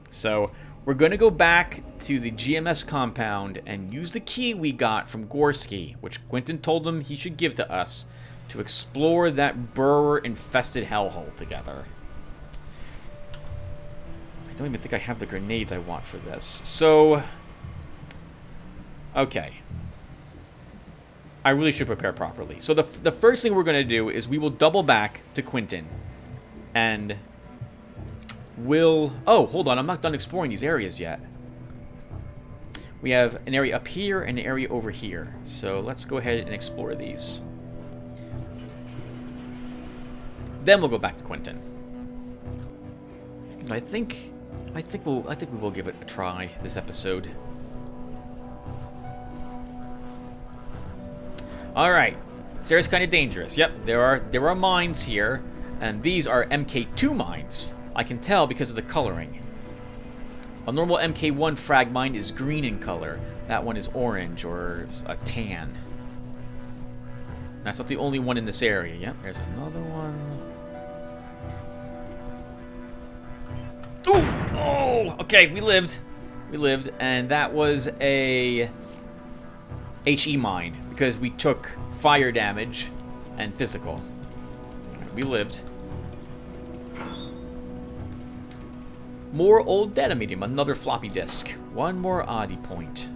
So we're going to go back to the GMS compound and use the key we got from Gorski, which Quentin told him he should give to us, to explore that burrower-infested hellhole together. I don't even think I have the grenades I want for this. So, okay. I really should prepare properly. So the first thing we're going to do is we will double back to Quentin. And we'll... Oh, hold on. I'm not done exploring these areas yet. We have an area up here and an area over here. So let's go ahead and explore these. Then we'll go back to Quentin. I think we will give it a try this episode. All right, this area's kind of dangerous. Yep, there are mines here, and these are Mk2 mines. I can tell because of the coloring. A normal Mk1 frag mine is green in color. That one is orange or a tan. That's not the only one in this area. Yep, there's another one. Ooh! Oh! Okay, we lived. We lived, and that was a HE mine because we took fire damage and physical. We lived. More old data medium, another floppy disk. One more oddie point.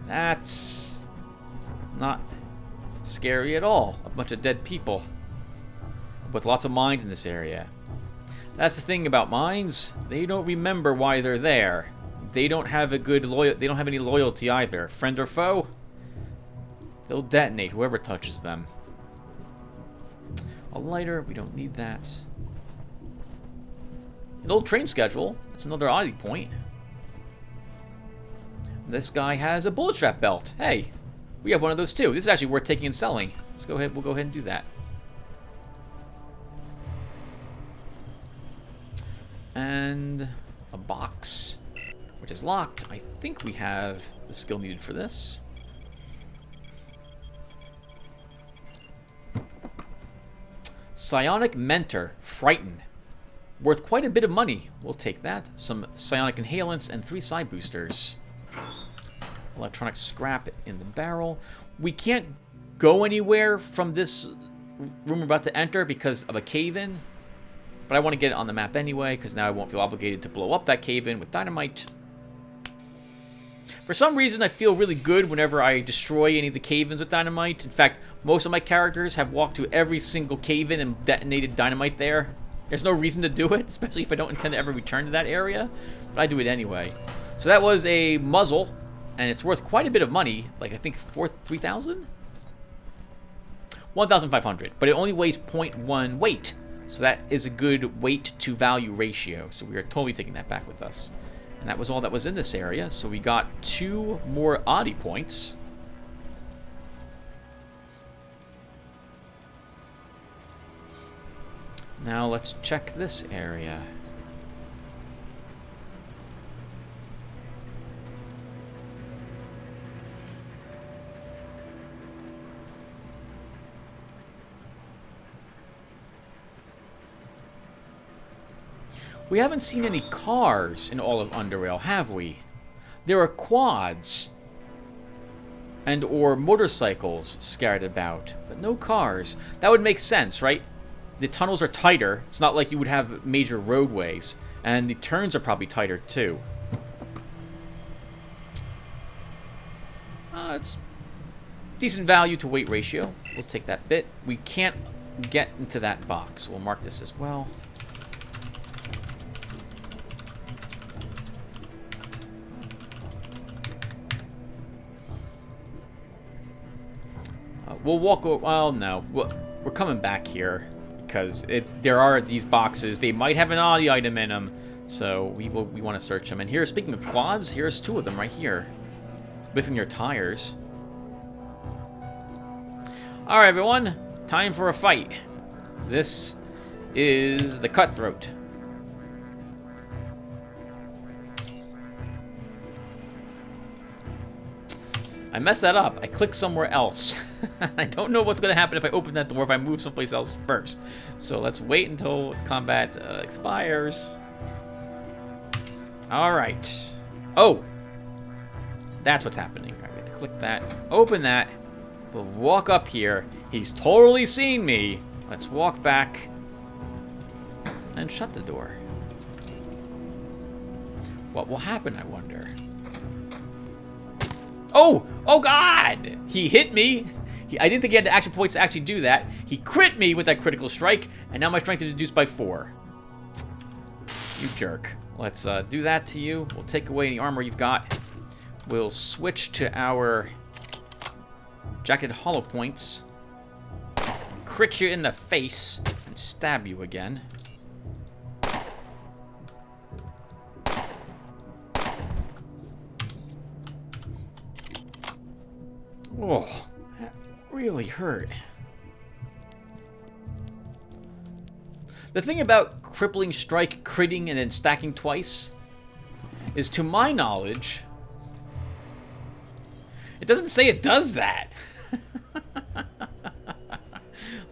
That's not scary at all. A bunch of dead people with lots of mines in this area. That's the thing about mines. They don't remember why they're there. They don't have a good they don't have any loyalty either. Friend or foe, they'll detonate whoever touches them. A lighter, we don't need that. An old train schedule. That's another oddity point. This guy has a bullet strap belt. Hey, we have one of those too. This is actually worth taking and selling. Let's go ahead. We'll go ahead and do that. And a box, which is locked. I think we have the skill needed for this. Psionic Mentor, Frighten. Worth quite a bit of money. We'll take that. Some psionic inhalants and 3 side boosters. Electronic scrap in the barrel. We can't go anywhere from this room we're about to enter because of a cave-in. But I want to get it on the map anyway, because now I won't feel obligated to blow up that cave-in with dynamite. For some reason, I feel really good whenever I destroy any of the cave-ins with dynamite. In fact, most of my characters have walked to every single cave-in and detonated dynamite there. There's no reason to do it, especially if I don't intend to ever return to that area. But I do it anyway. So that was a muzzle, and it's worth quite a bit of money. Like, I think 3,000? 1,500. But it only weighs 0.1 weight. So that is a good weight to value ratio. So we are totally taking that back with us. And that was all that was in this area. So we got 2 more oddie points. Now let's check this area. We haven't seen any cars in all of Underrail, have we? There are quads and or motorcycles scattered about, but no cars. That would make sense, right? The tunnels are tighter. It's not like you would have major roadways, and the turns are probably tighter too. It's decent value to weight ratio. We'll take that bit. We can't get into that box. We'll mark this as well. we'll walk. Well, no, we're coming back here because there are these boxes. They might have an odd item in them, so we want to search them. And here, speaking of quads, here's 2 of them right here, missing their tires. All right, everyone, time for a fight. This is the Cutthroat. I messed that up. I clicked somewhere else. I don't know what's going to happen if I open that door if I move someplace else first. So let's wait until combat expires. All right. Oh, that's what's happening. All right, we have to click that. Open that. We'll walk up here. He's totally seen me. Let's walk back and shut the door. What will happen, I wonder? Oh! Oh, God! He hit me. I didn't think he had the action points to actually do that. He crit me with that critical strike, and now my strength is reduced by 4. You jerk. Let's do that to you. We'll take away any armor you've got. We'll switch to our jacketed hollow points. Crit you in the face and stab you again. Oh, that really hurt. The thing about Crippling Strike critting and then stacking twice is, to my knowledge, it doesn't say it does that.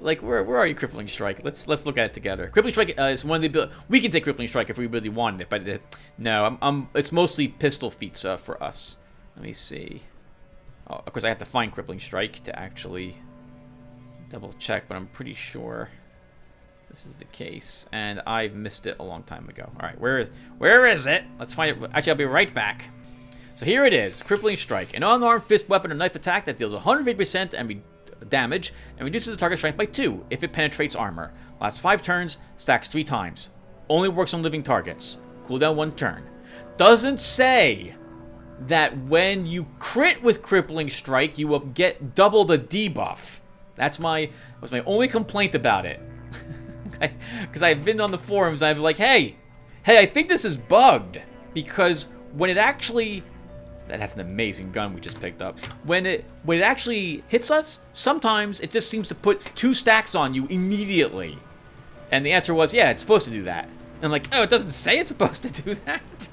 Like, where are you, Crippling Strike? Let's look at it together. Crippling Strike is one of the we can take Crippling Strike if we really wanted it, but no, it's mostly pistol feats for us. Let me see. Oh, of course, I have to find Crippling Strike to actually double check, but I'm pretty sure this is the case, and I've missed it a long time ago. All right, where is it? Let's find it. Actually, I'll be right back. So here it is, Crippling Strike, an unarmed fist weapon or knife attack that deals 150% damage and reduces the target strength by 2 if it penetrates armor. Lasts 5 turns, stacks 3 times. Only works on living targets. Cooldown 1 turn. Doesn't say that when you crit with Crippling Strike, you will get double the debuff. That was my only complaint about it. Because I've been on the forums, I've been like, hey, I think this is bugged. Because when it actually... That's an amazing gun we just picked up. When it actually hits us, sometimes it just seems to put 2 stacks on you immediately. And the answer was, yeah, it's supposed to do that. And I'm like, oh, it doesn't say it's supposed to do that.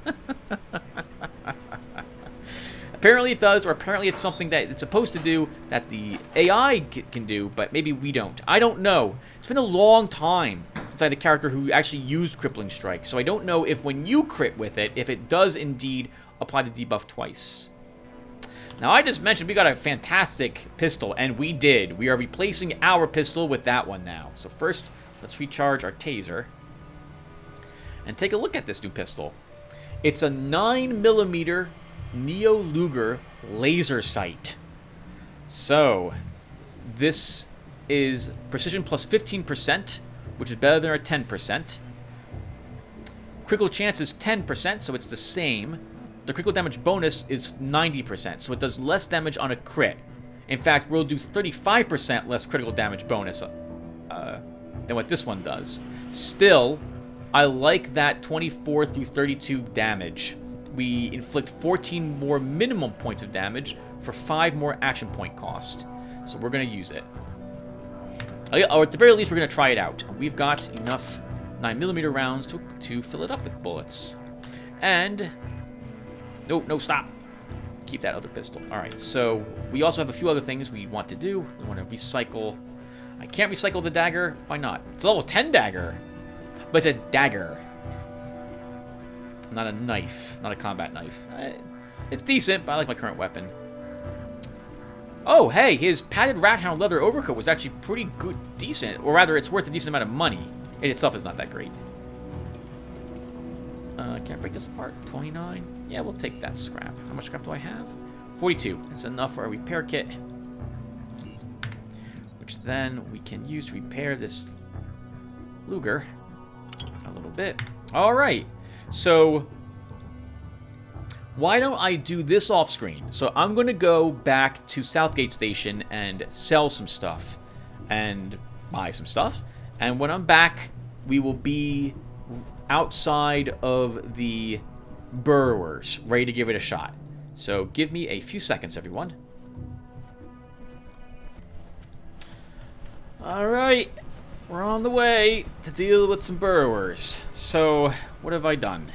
Apparently it does, or apparently it's something that it's supposed to do that the AI can do, but maybe we don't. I don't know. It's been a long time since I had a character who actually used Crippling Strike, so I don't know if when you crit with it, if it does indeed apply the debuff twice. Now, I just mentioned we got a fantastic pistol, and we did. We are replacing our pistol with that one now. So first, let's recharge our taser and take a look at this new pistol. It's a 9mm Neo Luger laser sight. So, this is precision plus 15%, which is better than our 10%. Critical chance is 10%, so it's the same. The critical damage bonus is 90%, so it does less damage on a crit. In fact, we'll do 35% less critical damage bonus than what this one does. Still, I like that 24 through 32 damage. We inflict 14 more minimum points of damage for 5 more action point cost. So we're going to use it. Or at the very least, we're going to try it out. We've got enough 9mm rounds to fill it up with bullets. And... No, stop. Keep that other pistol. All right, so we also have a few other things we want to do. We want to recycle. I can't recycle the dagger. Why not? It's a level 10 dagger. But it's a dagger. Not a knife. Not a combat knife. It's decent, but I like my current weapon. Oh, hey, his padded rat hound leather overcoat was actually pretty good, decent. Or rather, it's worth a decent amount of money. It itself is not that great. Can't break this apart. 29. Yeah, we'll take that scrap. How much scrap do I have? 42. That's enough for a repair kit. Which then we can use to repair this Luger a little bit. Alright. So, why don't I do this off screen? So I'm going to go back to Southgate Station and sell some stuff and buy some stuff. And when I'm back, we will be outside of the burrowers, ready to give it a shot. So give me a few seconds, everyone. Alright, we're on the way to deal with some burrowers. So, what have I done?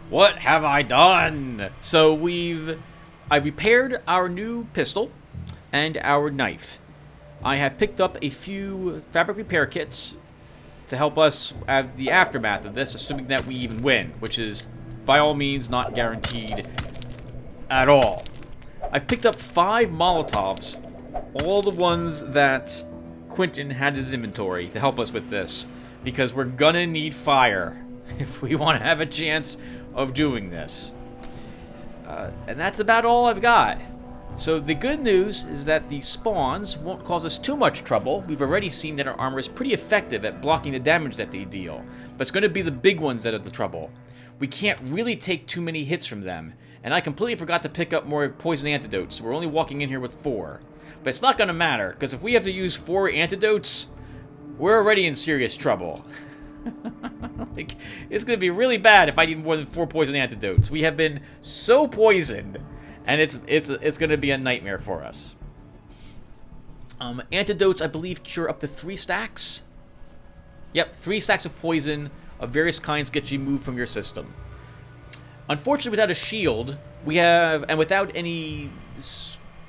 What have I done? So I've repaired our new pistol and our knife. I have picked up a few fabric repair kits to help us have the aftermath of this, assuming that we even win, which is by all means not guaranteed at all. I've picked up 5 Molotovs, all the ones that Quentin had in his inventory to help us with this, because we're gonna need fire if we want to have a chance of doing this. And that's about all I've got. So the good news is that the spawns won't cause us too much trouble. We've already seen that our armor is pretty effective at blocking the damage that they deal, but it's going to be the big ones that are the trouble. We can't really take too many hits from them, and I completely forgot to pick up more poison antidotes, so we're only walking in here with 4. But it's not going to matter, because if we have to use 4 antidotes, we're already in serious trouble. Like, it's going to be really bad if I need more than 4 poison antidotes. We have been so poisoned, and it's going to be a nightmare for us. Antidotes, I believe, cure up to 3 stacks. Yep, 3 stacks of poison of various kinds get you removed from your system. Unfortunately, without a shield, and without any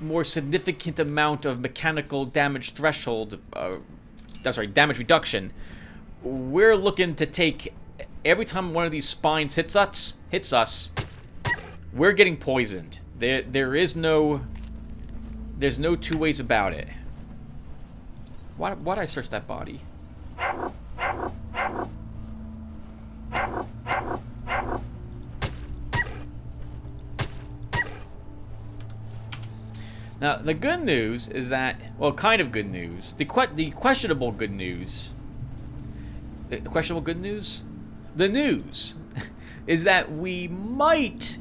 more significant amount of mechanical damage threshold, damage reduction, we're looking to take, every time one of these spines hits us, we're getting poisoned. There's no 2 ways about it. Why'd I search that body? Now, the good news is that, well, kind of good news. The questionable good news. The questionable good news? The news is that we might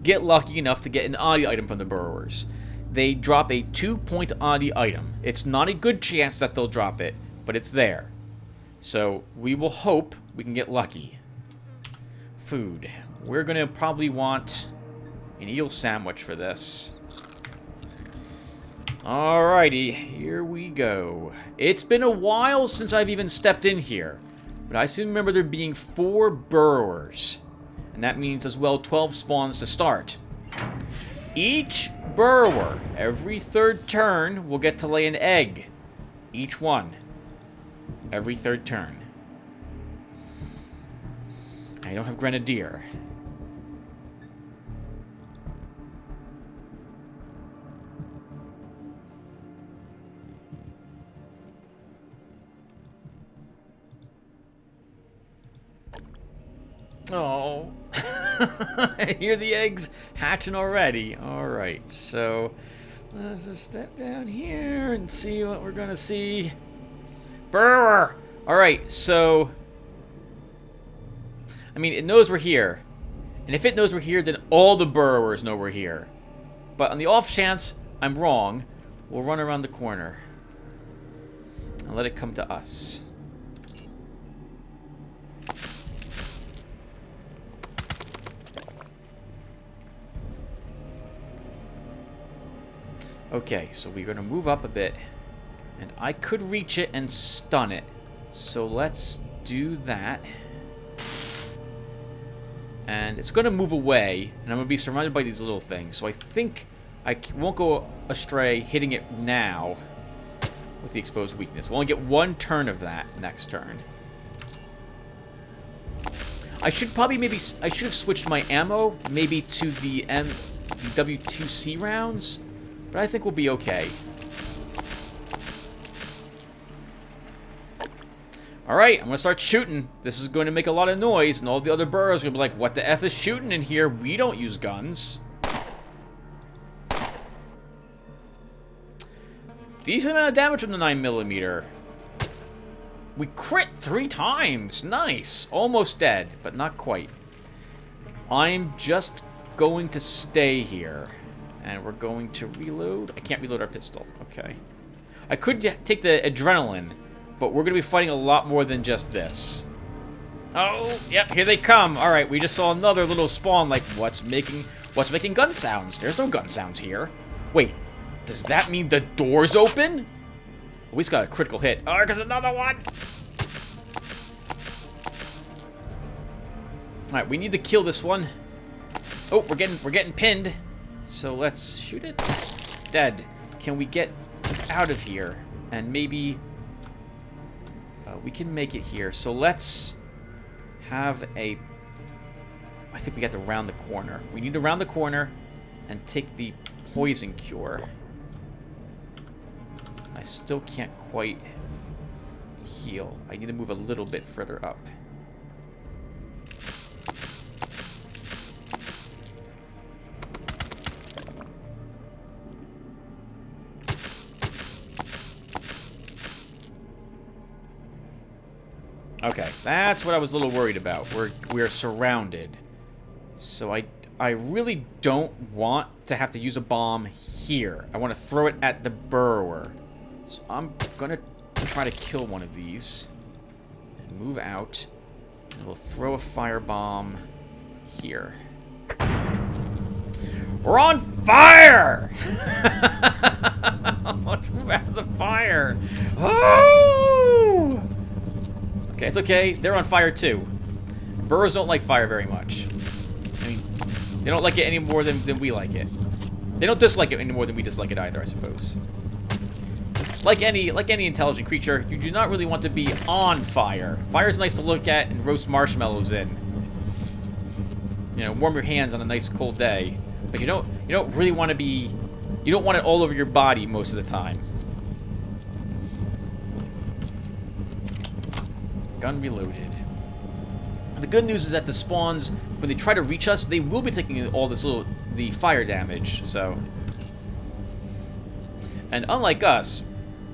get lucky enough to get an oddie item from the burrowers. They drop a 2-point oddie item. It's not a good chance that they'll drop it, but it's there. So we will hope we can get lucky. Food. We're going to probably want an eel sandwich for this. Alrighty, here we go. It's been a while since I've even stepped in here, but I still remember there being 4 burrowers, and that means as well 12 spawns to start. Each burrower, every 3rd turn, will get to lay an egg. Each one. Every 3rd turn. I don't have Grenadier. Oh, I hear the eggs hatching already. Alright, so let's just step down here and see what we're gonna see. Burrower! Alright, so I mean, it knows we're here. And if it knows we're here, then all the burrowers know we're here. But on the off chance I'm wrong, we'll run around the corner and let it come to us. Okay, so we're going to move up a bit, and I could reach it and stun it. So let's do that. And it's going to move away, and I'm going to be surrounded by these little things. So I think I won't go astray hitting it now with the exposed weakness. We'll only get 1 turn of that next turn. I should probably I should have switched my ammo maybe to the W2C rounds. But I think we'll be okay. Alright, I'm going to start shooting. This is going to make a lot of noise, and all the other burrows are going to be like, what the F is shooting in here? We don't use guns. Decent amount of damage from the 9mm. We crit 3 times. Nice. Almost dead, but not quite. I'm just going to stay here. And we're going to reload. I can't reload our pistol. Okay. I could take the adrenaline, but we're going to be fighting a lot more than just this. Oh, yep, here they come. All right, we just saw another little spawn. Like, what's making gun sounds? There's no gun sounds here. Wait, does that mean the door's open? We just got a critical hit. Oh, there's another one. All right, we need to kill this one. Oh, we're getting pinned. So let's shoot it. Dead. Can we get out of here? And maybe we can make it here. So let's have a... I think we got to round the corner. We need to round the corner and take the poison cure. I still can't quite heal. I need to move a little bit further up. Okay, that's what I was a little worried about. We're surrounded. So I really don't want to have to use a bomb here. I want to throw it at the burrower. So I'm gonna try to kill one of these. And move out. And we'll throw a firebomb here. We're on fire! Let's move out of the fire. Oh! Okay, it's okay. They're on fire too. Burrows don't like fire very much. I mean, they don't like it any more than we like it. They don't dislike it any more than we dislike it either, I suppose. Like any intelligent creature, you do not really want to be on fire. Fire's nice to look at and roast marshmallows in. You know, warm your hands on a nice cold day. But you don't really want to be... You don't want it all over your body most of the time. Gun reloaded. The good news is that the spawns, when they try to reach us, they will be taking all the fire damage, so... And unlike us,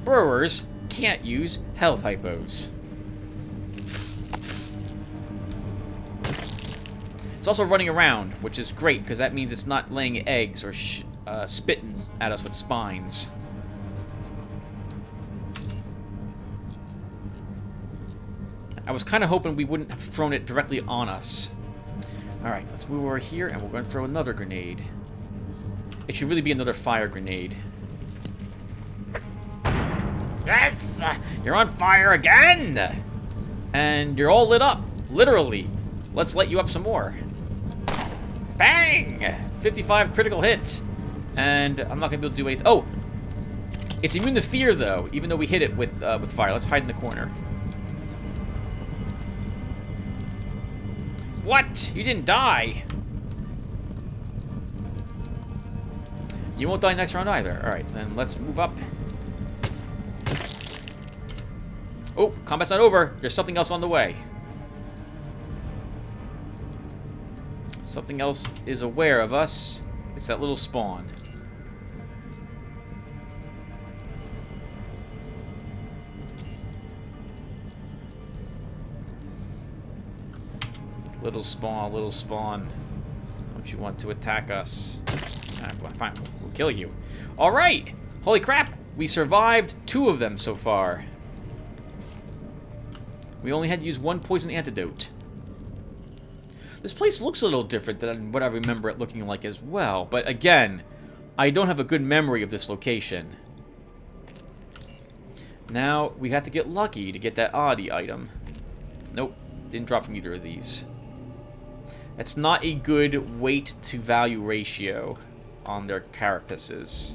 burrowers can't use health hypos. It's also running around, which is great, because that means it's not laying eggs or spitting at us with spines. I was kind of hoping we wouldn't have thrown it directly on us. Alright, let's move over here, and we're going to throw another grenade. It should really be another fire grenade. Yes! You're on fire again! And you're all lit up. Literally. Let's light you up some more. Bang! 55 critical hits. And I'm not going to be able to do anything. Oh! It's immune to fear, though, even though we hit it with fire. Let's hide in the corner. What? You didn't die. You won't die next round either. Alright, then let's move up. Oh, combat's not over. There's something else on the way. Something else is aware of us. It's that little spawn. Little spawn, little spawn. Don't you want to attack us? Fine, we'll kill you. Alright! Holy crap! We survived 2 of them so far. We only had to use 1 poison antidote. This place looks a little different than what I remember it looking like as well. But again, I don't have a good memory of this location. Now, we have to get lucky to get that oddie item. Nope, didn't drop from either of these. It's not a good weight to value ratio on their carapaces.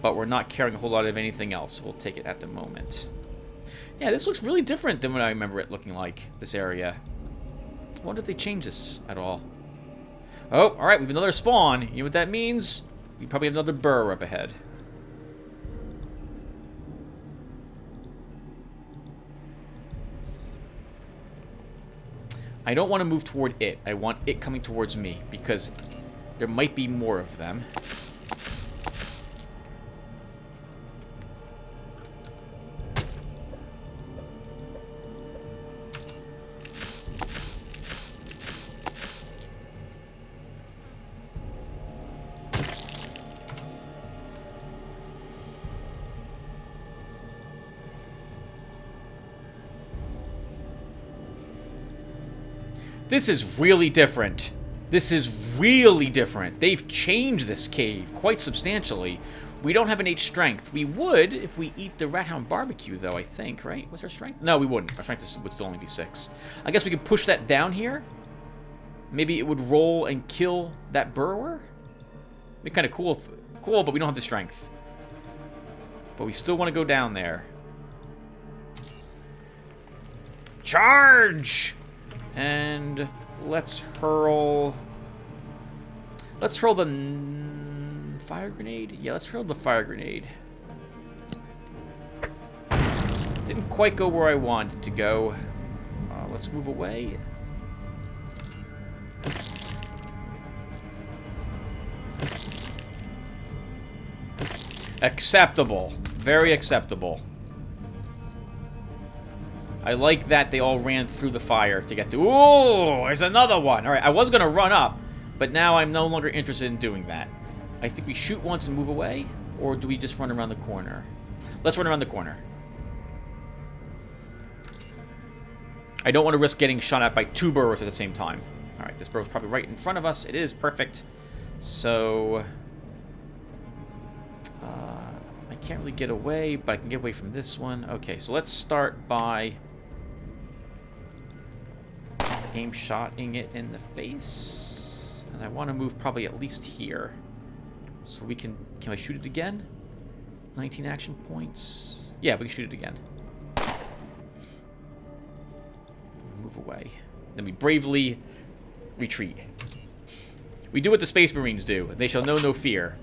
But we're not carrying a whole lot of anything else, so we'll take it at the moment. Yeah, this looks really different than what I remember it looking like, this area. I wonder if they changed this at all. Oh, alright, we have another spawn. You know what that means? We probably have another burrow up ahead. I don't want to move toward it. I want it coming towards me, because there might be more of them. This is really different. This is really different. They've changed this cave quite substantially. We don't have an 8 strength. We would if we eat the Rat Hound barbecue, though, I think, right? What's our strength? No, we wouldn't. Our strength would still only be 6. I guess we could push that down here. Maybe it would roll and kill that burrower. Be kind of cool, but we don't have the strength. But we still want to go down there. Charge! And let's hurl... Let's hurl the fire grenade? Yeah, let's hurl the fire grenade. Didn't quite go where I wanted to go. Let's move away. Acceptable. Very acceptable. I like that they all ran through the fire to get to... Ooh, there's another one. All right, I was going to run up, but now I'm no longer interested in doing that. I think we shoot once and move away, or do we just run around the corner? Let's run around the corner. I don't want to risk getting shot at by 2 burrowers at the same time. All right, this burrow's probably right in front of us. It is perfect. So... I can't really get away, but I can get away from this one. Okay, so let's start by... aim shotting it in the face. And I want to move probably at least here. So we can I shoot it again? 19 action points. Yeah, we can shoot it again. Move away. Then we bravely retreat. We do what the Space Marines do. They shall know no fear.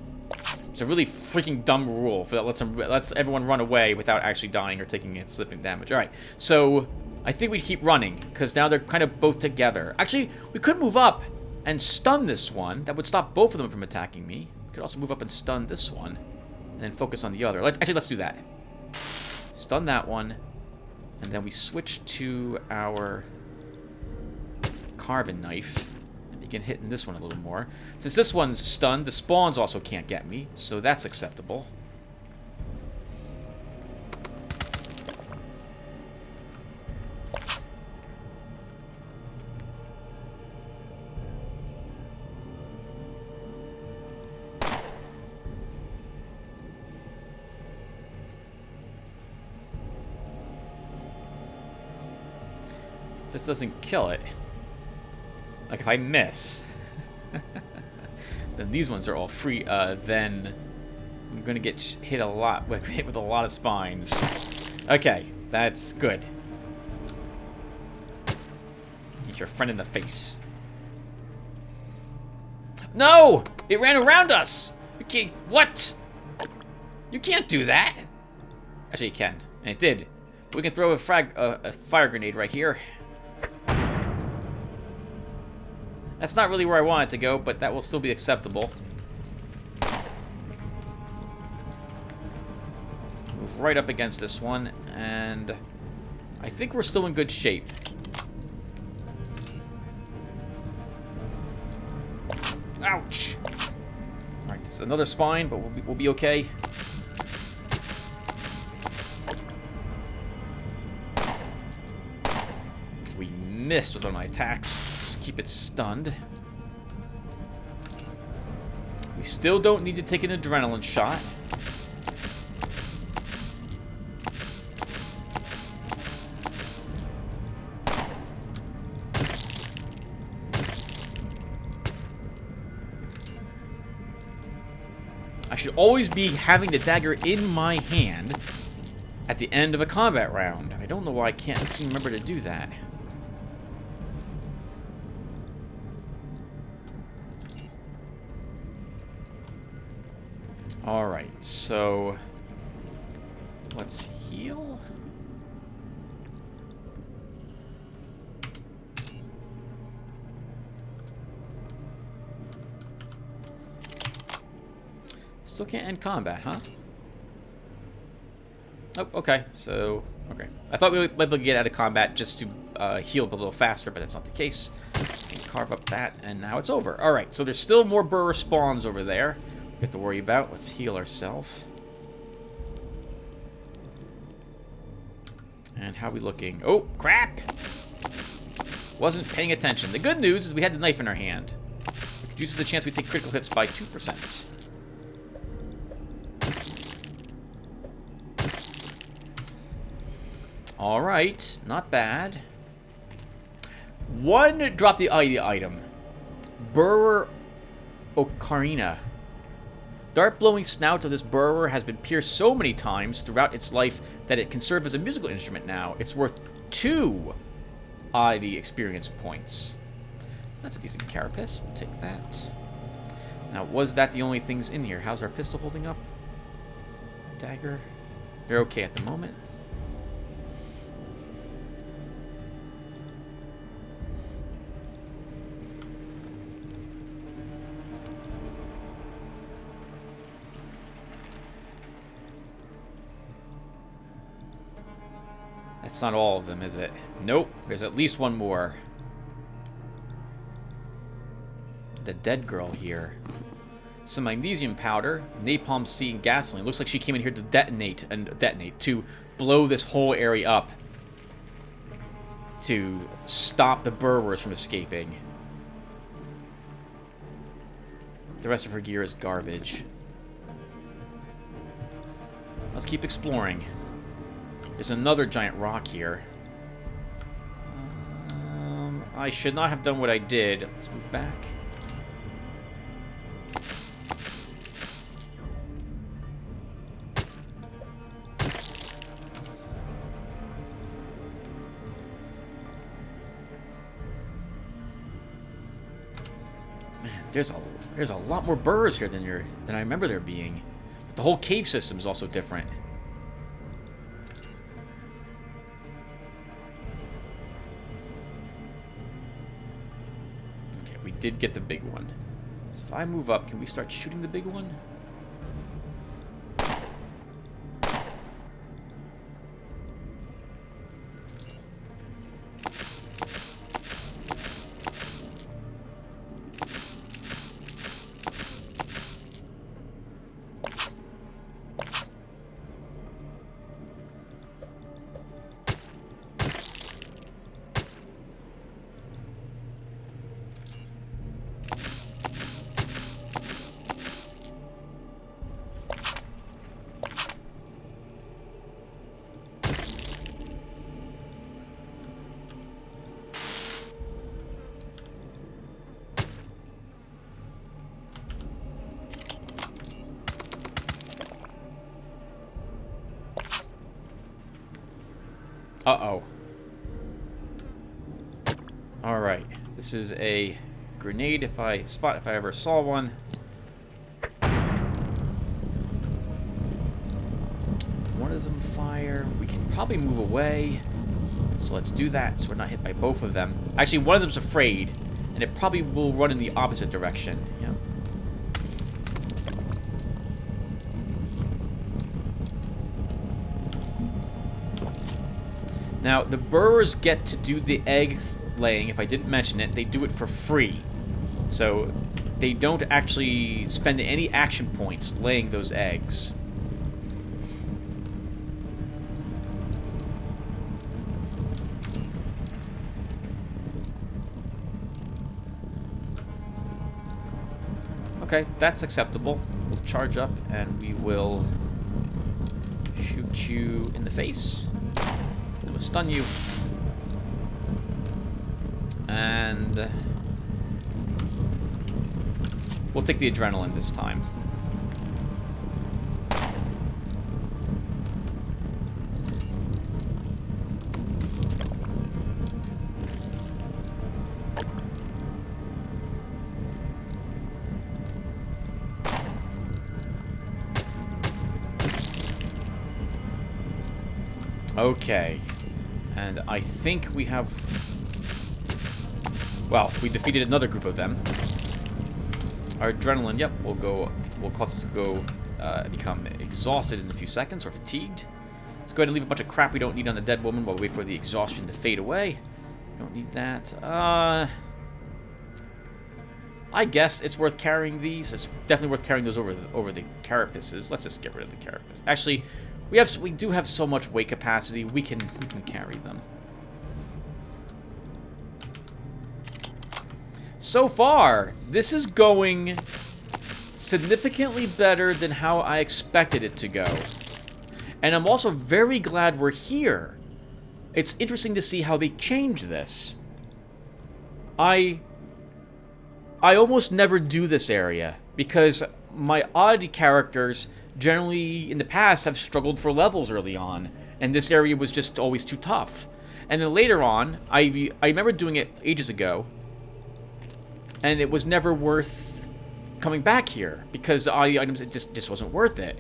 It's a really freaking dumb rule for that lets everyone run away without actually dying or taking significant damage. All right, so I think we'd keep running because now they're kind of both together. Actually, we could move up and stun this one. That would stop both of them from attacking me. We could also move up and stun this one and then focus on the other. Let's do that. Stun that one, and then we switch to our carving knife. Begin hitting this one a little more. Since this one's stunned, the spawns also can't get me, so that's acceptable. If this doesn't kill it, like if I miss, then these ones are all free. Then I'm gonna get hit a lot with a lot of spines. Okay, that's good. Hit your friend in the face. No! It ran around us! What? You can't do that! Actually, you can. And it did. But we can throw a fire grenade right here. That's not really where I want it to go, but that will still be acceptable. Move right up against this one, and I think we're still in good shape. Ouch! Alright, it's another spine, but we'll be okay. We missed with one of my attacks. Keep it stunned. We still don't need to take an adrenaline shot. I should always be having the dagger in my hand at the end of a combat round. I don't know why I can't seem to remember to do that. Alright, so let's heal. Still can't end combat, huh? Oh, okay, so, okay. I thought we might be able to get out of combat just to heal a little faster, but that's not the case. Can carve up that, and now it's over. Alright, so there's still more burrow spawns over there. We have to worry about. Let's heal ourselves. And how are we looking? Oh, crap! Wasn't paying attention. The good news is we had the knife in our hand. Reduces the chance we take critical hits by 2%. Alright, not bad. One drop the item. Burrower Ocarina. Dart-blowing snout of this burrower has been pierced so many times throughout its life that it can serve as a musical instrument now. It's worth 2 the experience points. That's a decent carapace. We'll take that. Now, was that the only things in here? How's our pistol holding up? Dagger. They're okay at the moment. That's not all of them, is it? Nope. There's at least one more. The dead girl here. Some magnesium powder, napalm seed, and gasoline. Looks like she came in here to detonate, to blow this whole area up. To stop the burrowers from escaping. The rest of her gear is garbage. Let's keep exploring. There's another giant rock here. I should not have done what I did. Let's move back. Man, there's a lot more burrows here than I remember there being. But the whole cave system is also different. Did get the big one. So if I move up, can we start shooting the big one? Uh-oh. Alright. This is a grenade if I ever saw one. One of them fire. We can probably move away. So let's do that so we're not hit by both of them. Actually, one of them's afraid. And it probably will run in the opposite direction. Yeah. Now, the burrowers get to do the egg laying. If I didn't mention it, they do it for free. So, they don't actually spend any action points laying those eggs. Okay, that's acceptable. We'll charge up and we will shoot you in the face. We'll stun you. And we'll take the adrenaline this time. Okay. And I think we have... Well, we defeated another group of them. Our adrenaline, yep, will cause us to go become exhausted in a few seconds, or fatigued. Let's go ahead and leave a bunch of crap we don't need on the dead woman while we wait for the exhaustion to fade away. Don't need that. I guess it's worth carrying these. It's definitely worth carrying those over the carapaces. Let's just get rid of the carapace. Actually, we do have so much weight capacity. We can carry them. so far, this is going significantly better than how I expected it to go. And I'm also very glad we're here. It's interesting to see how they change this. I almost never do this area because my oddity characters generally in the past have struggled for levels early on, and this area was just always too tough. And then later on, I remember doing it ages ago, and it was never worth coming back here because the oddity items, it just wasn't worth it.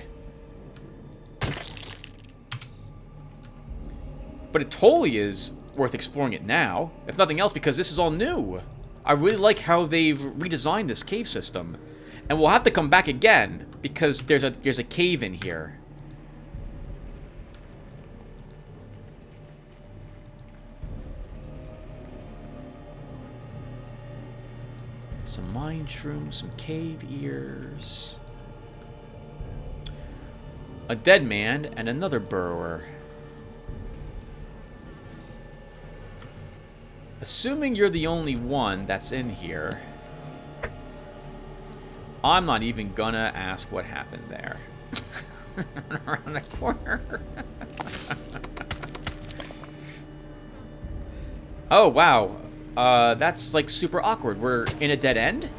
But it totally is worth exploring it now, if nothing else, because this is all new. I really like how they've redesigned this cave system. And we'll have to come back again, because there's a cave in here. Some mine shrooms, some cave ears. A dead man and another burrower. Assuming you're the only one that's in here, I'm not even gonna ask what happened there. Around the corner. Oh, wow. That's like super awkward. We're in a dead end?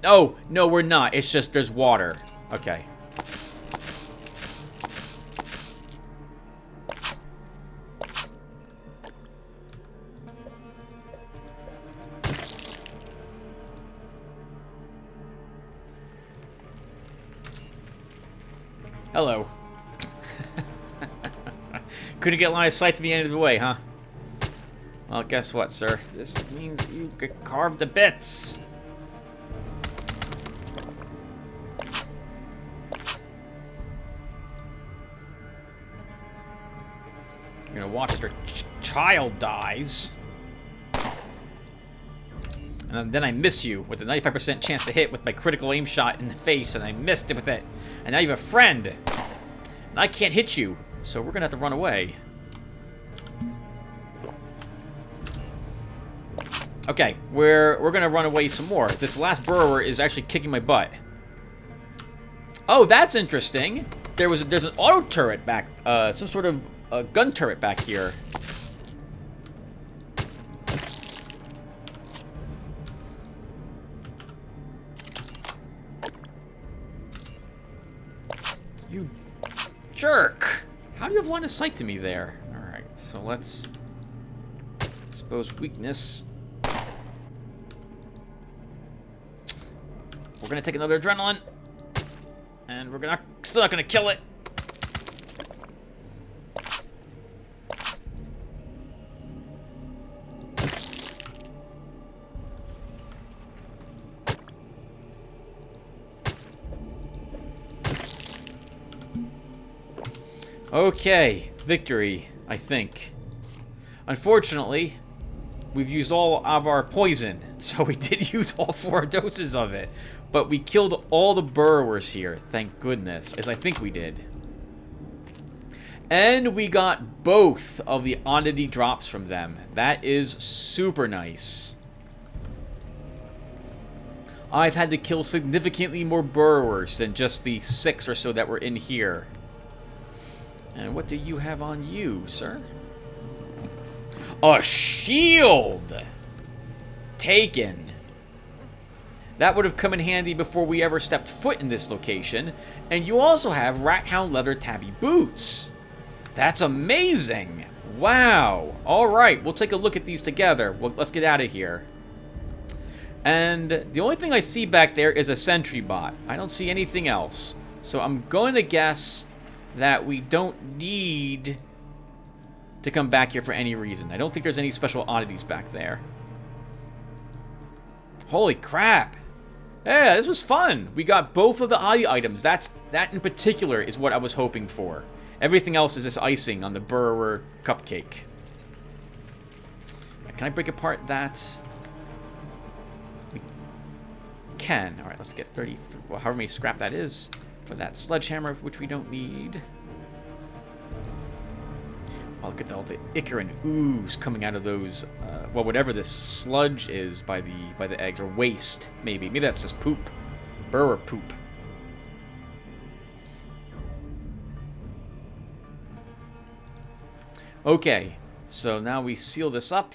Oh, no, we're not. It's just there's water. Okay. Hello. Couldn't get line of sight to the end of the way, huh? Well, guess what, sir? This means you get carved to bits. You're gonna watch as your child dies. And then I miss you with a 95% chance to hit with my critical aim shot in the face, and I missed it with it. And now you have a friend. And I can't hit you, so we're gonna have to run away. Okay, we're gonna run away some more. This last burrower is actually kicking my butt. Oh, that's interesting. There's an auto turret back, some sort of gun turret back here. You jerk! How do you have line of sight to me there? Alright, so let's expose weakness. We're gonna take another adrenaline. And we're still not gonna kill it. Okay, victory, I think. Unfortunately, we've used all of our poison, so we did use all 4 doses of it. But we killed all the burrowers here, thank goodness, as I think we did. And we got both of the oddity drops from them. That is super nice. I've had to kill significantly more burrowers than just the 6 or so that were in here. And what do you have on you, sir? A shield! Taken. That would have come in handy before we ever stepped foot in this location. And you also have Rat Hound leather Tabby Boots. That's amazing. Wow. Alright, we'll take a look at these together. Well, let's get out of here. And the only thing I see back there is a sentry bot. I don't see anything else. So I'm going to guess that we don't need to come back here for any reason. I don't think there's any special oddities back there. Holy crap. Yeah, this was fun. We got both of the oddity items. That in particular is what I was hoping for. Everything else is just icing on the burrower cupcake. Can I break apart that? We can. Alright, let's get 30, well, however many scrap that is. For that sledgehammer, which we don't need. Oh, look at all the ichor and ooze coming out of those, well, whatever this sludge is by the eggs, or waste, maybe. Maybe that's just poop. Burrower poop. Okay, so now we seal this up.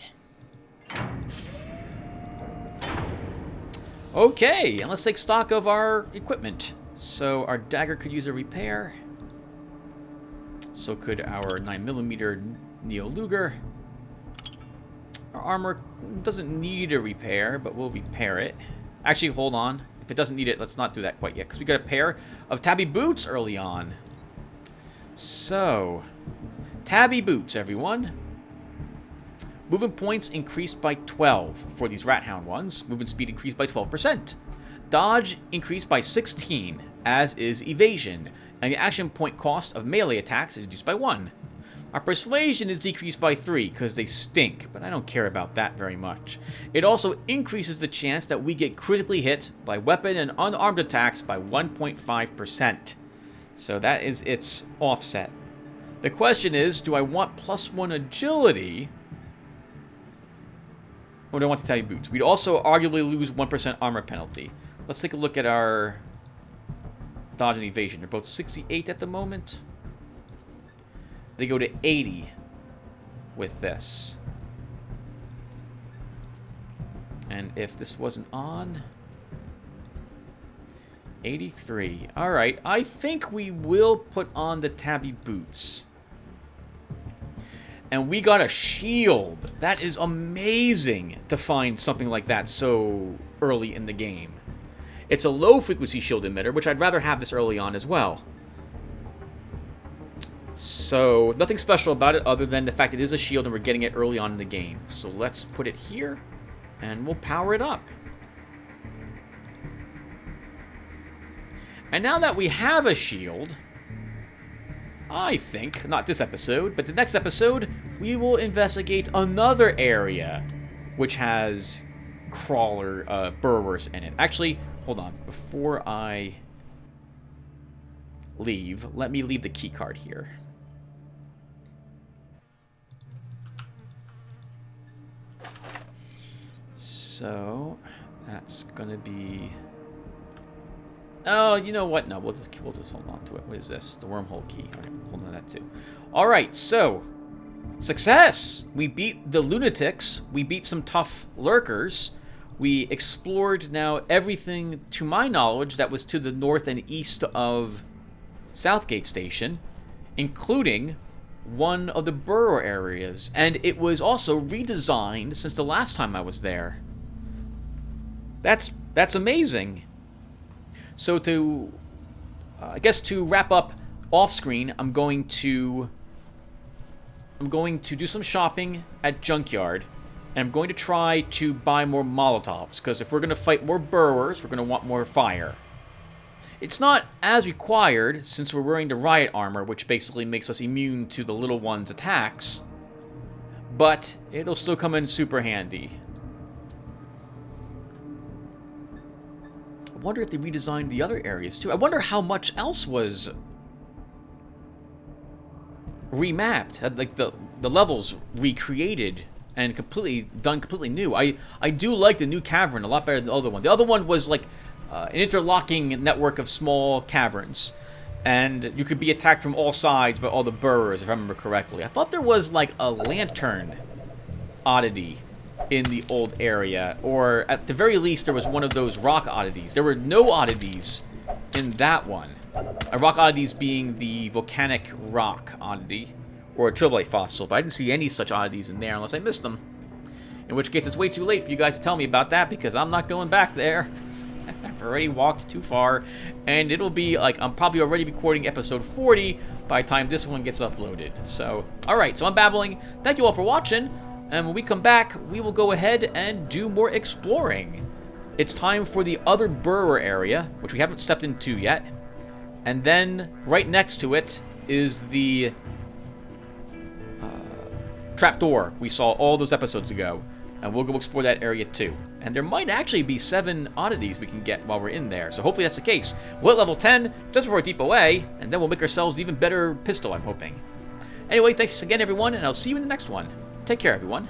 Okay, and let's take stock of our equipment. So our dagger could use a repair. So could our 9mm Neo Luger. Our armor doesn't need a repair, but we'll repair it. Actually, hold on. If it doesn't need it, let's not do that quite yet, because we got a pair of Tabby Boots early on. So, Tabby Boots, everyone. Movement points increased by 12 for these Rat Hound ones. Movement speed increased by 12%. Dodge increased by 16, as is evasion. And the action point cost of melee attacks is reduced by 1. Our persuasion is decreased by 3 because they stink, but I don't care about that very much. It also increases the chance that we get critically hit by weapon and unarmed attacks by 1.5%. So that is its offset. The question is, do I want +1 agility, or do I want the Tabby Boots? We'd also arguably lose 1% armor penalty. Let's take a look at our dodge and evasion. They're both 68 at the moment. They go to 80 with this. And if this wasn't on, 83. Alright, I think we will put on the Tabby Boots. And we got a shield. That is amazing to find something like that so early in the game. It's a low-frequency shield emitter, which I'd rather have this early on as well. So, nothing special about it other than the fact it is a shield and we're getting it early on in the game. So let's put it here, and we'll power it up. And now that we have a shield, I think, not this episode, but the next episode, we will investigate another area which has crawler burrowers in it. Actually, hold on. Before I leave, let me leave the key card here. So, that's gonna be... Oh, you know what? No, we'll just hold on to it. What is this? The wormhole key. Okay, hold on to that too. Alright, so... Success! We beat the lunatics. We beat some tough lurkers. We explored now everything, to my knowledge, that was to the north and east of Southgate Station, including one of the burrow areas. And it was also redesigned since the last time I was there. That's amazing. So to, I guess to wrap up off screen, I'm going to do some shopping at Junkyard, and I'm going to try to buy more Molotovs, because if we're going to fight more burrowers, we're going to want more fire. It's not as required, since we're wearing the riot armor, which basically makes us immune to the little one's attacks, but it'll still come in super handy. I wonder if they redesigned the other areas too. I wonder how much else was remapped, had like the levels recreated and completely new. I do like the new cavern a lot better than the other one. The other one was like an interlocking network of small caverns, and you could be attacked from all sides by all the burrowers, if I remember correctly. I thought there was like a lantern oddity in the old area, or at the very least there was one of those rock oddities. There were no oddities in that one. Rock oddities being the volcanic rock oddity, or a trilobite fossil, but I didn't see any such oddities in there unless I missed them. In which case it's way too late for you guys to tell me about that, because I'm not going back there. I've already walked too far, and it'll be like, I'm probably already recording episode 40 by the time this one gets uploaded. So, alright, so I'm babbling. Thank you all for watching. And when we come back, we will go ahead and do more exploring. It's time for the other burrower area, which we haven't stepped into yet. And then, right next to it, is the trapdoor we saw all those episodes ago. And we'll go explore that area too. And there might actually be 7 oddities we can get while we're in there. So hopefully that's the case. We're at level 10, just before a deep away, and then we'll make ourselves an even better pistol, I'm hoping. Anyway, thanks again, everyone, and I'll see you in the next one. Take care, everyone.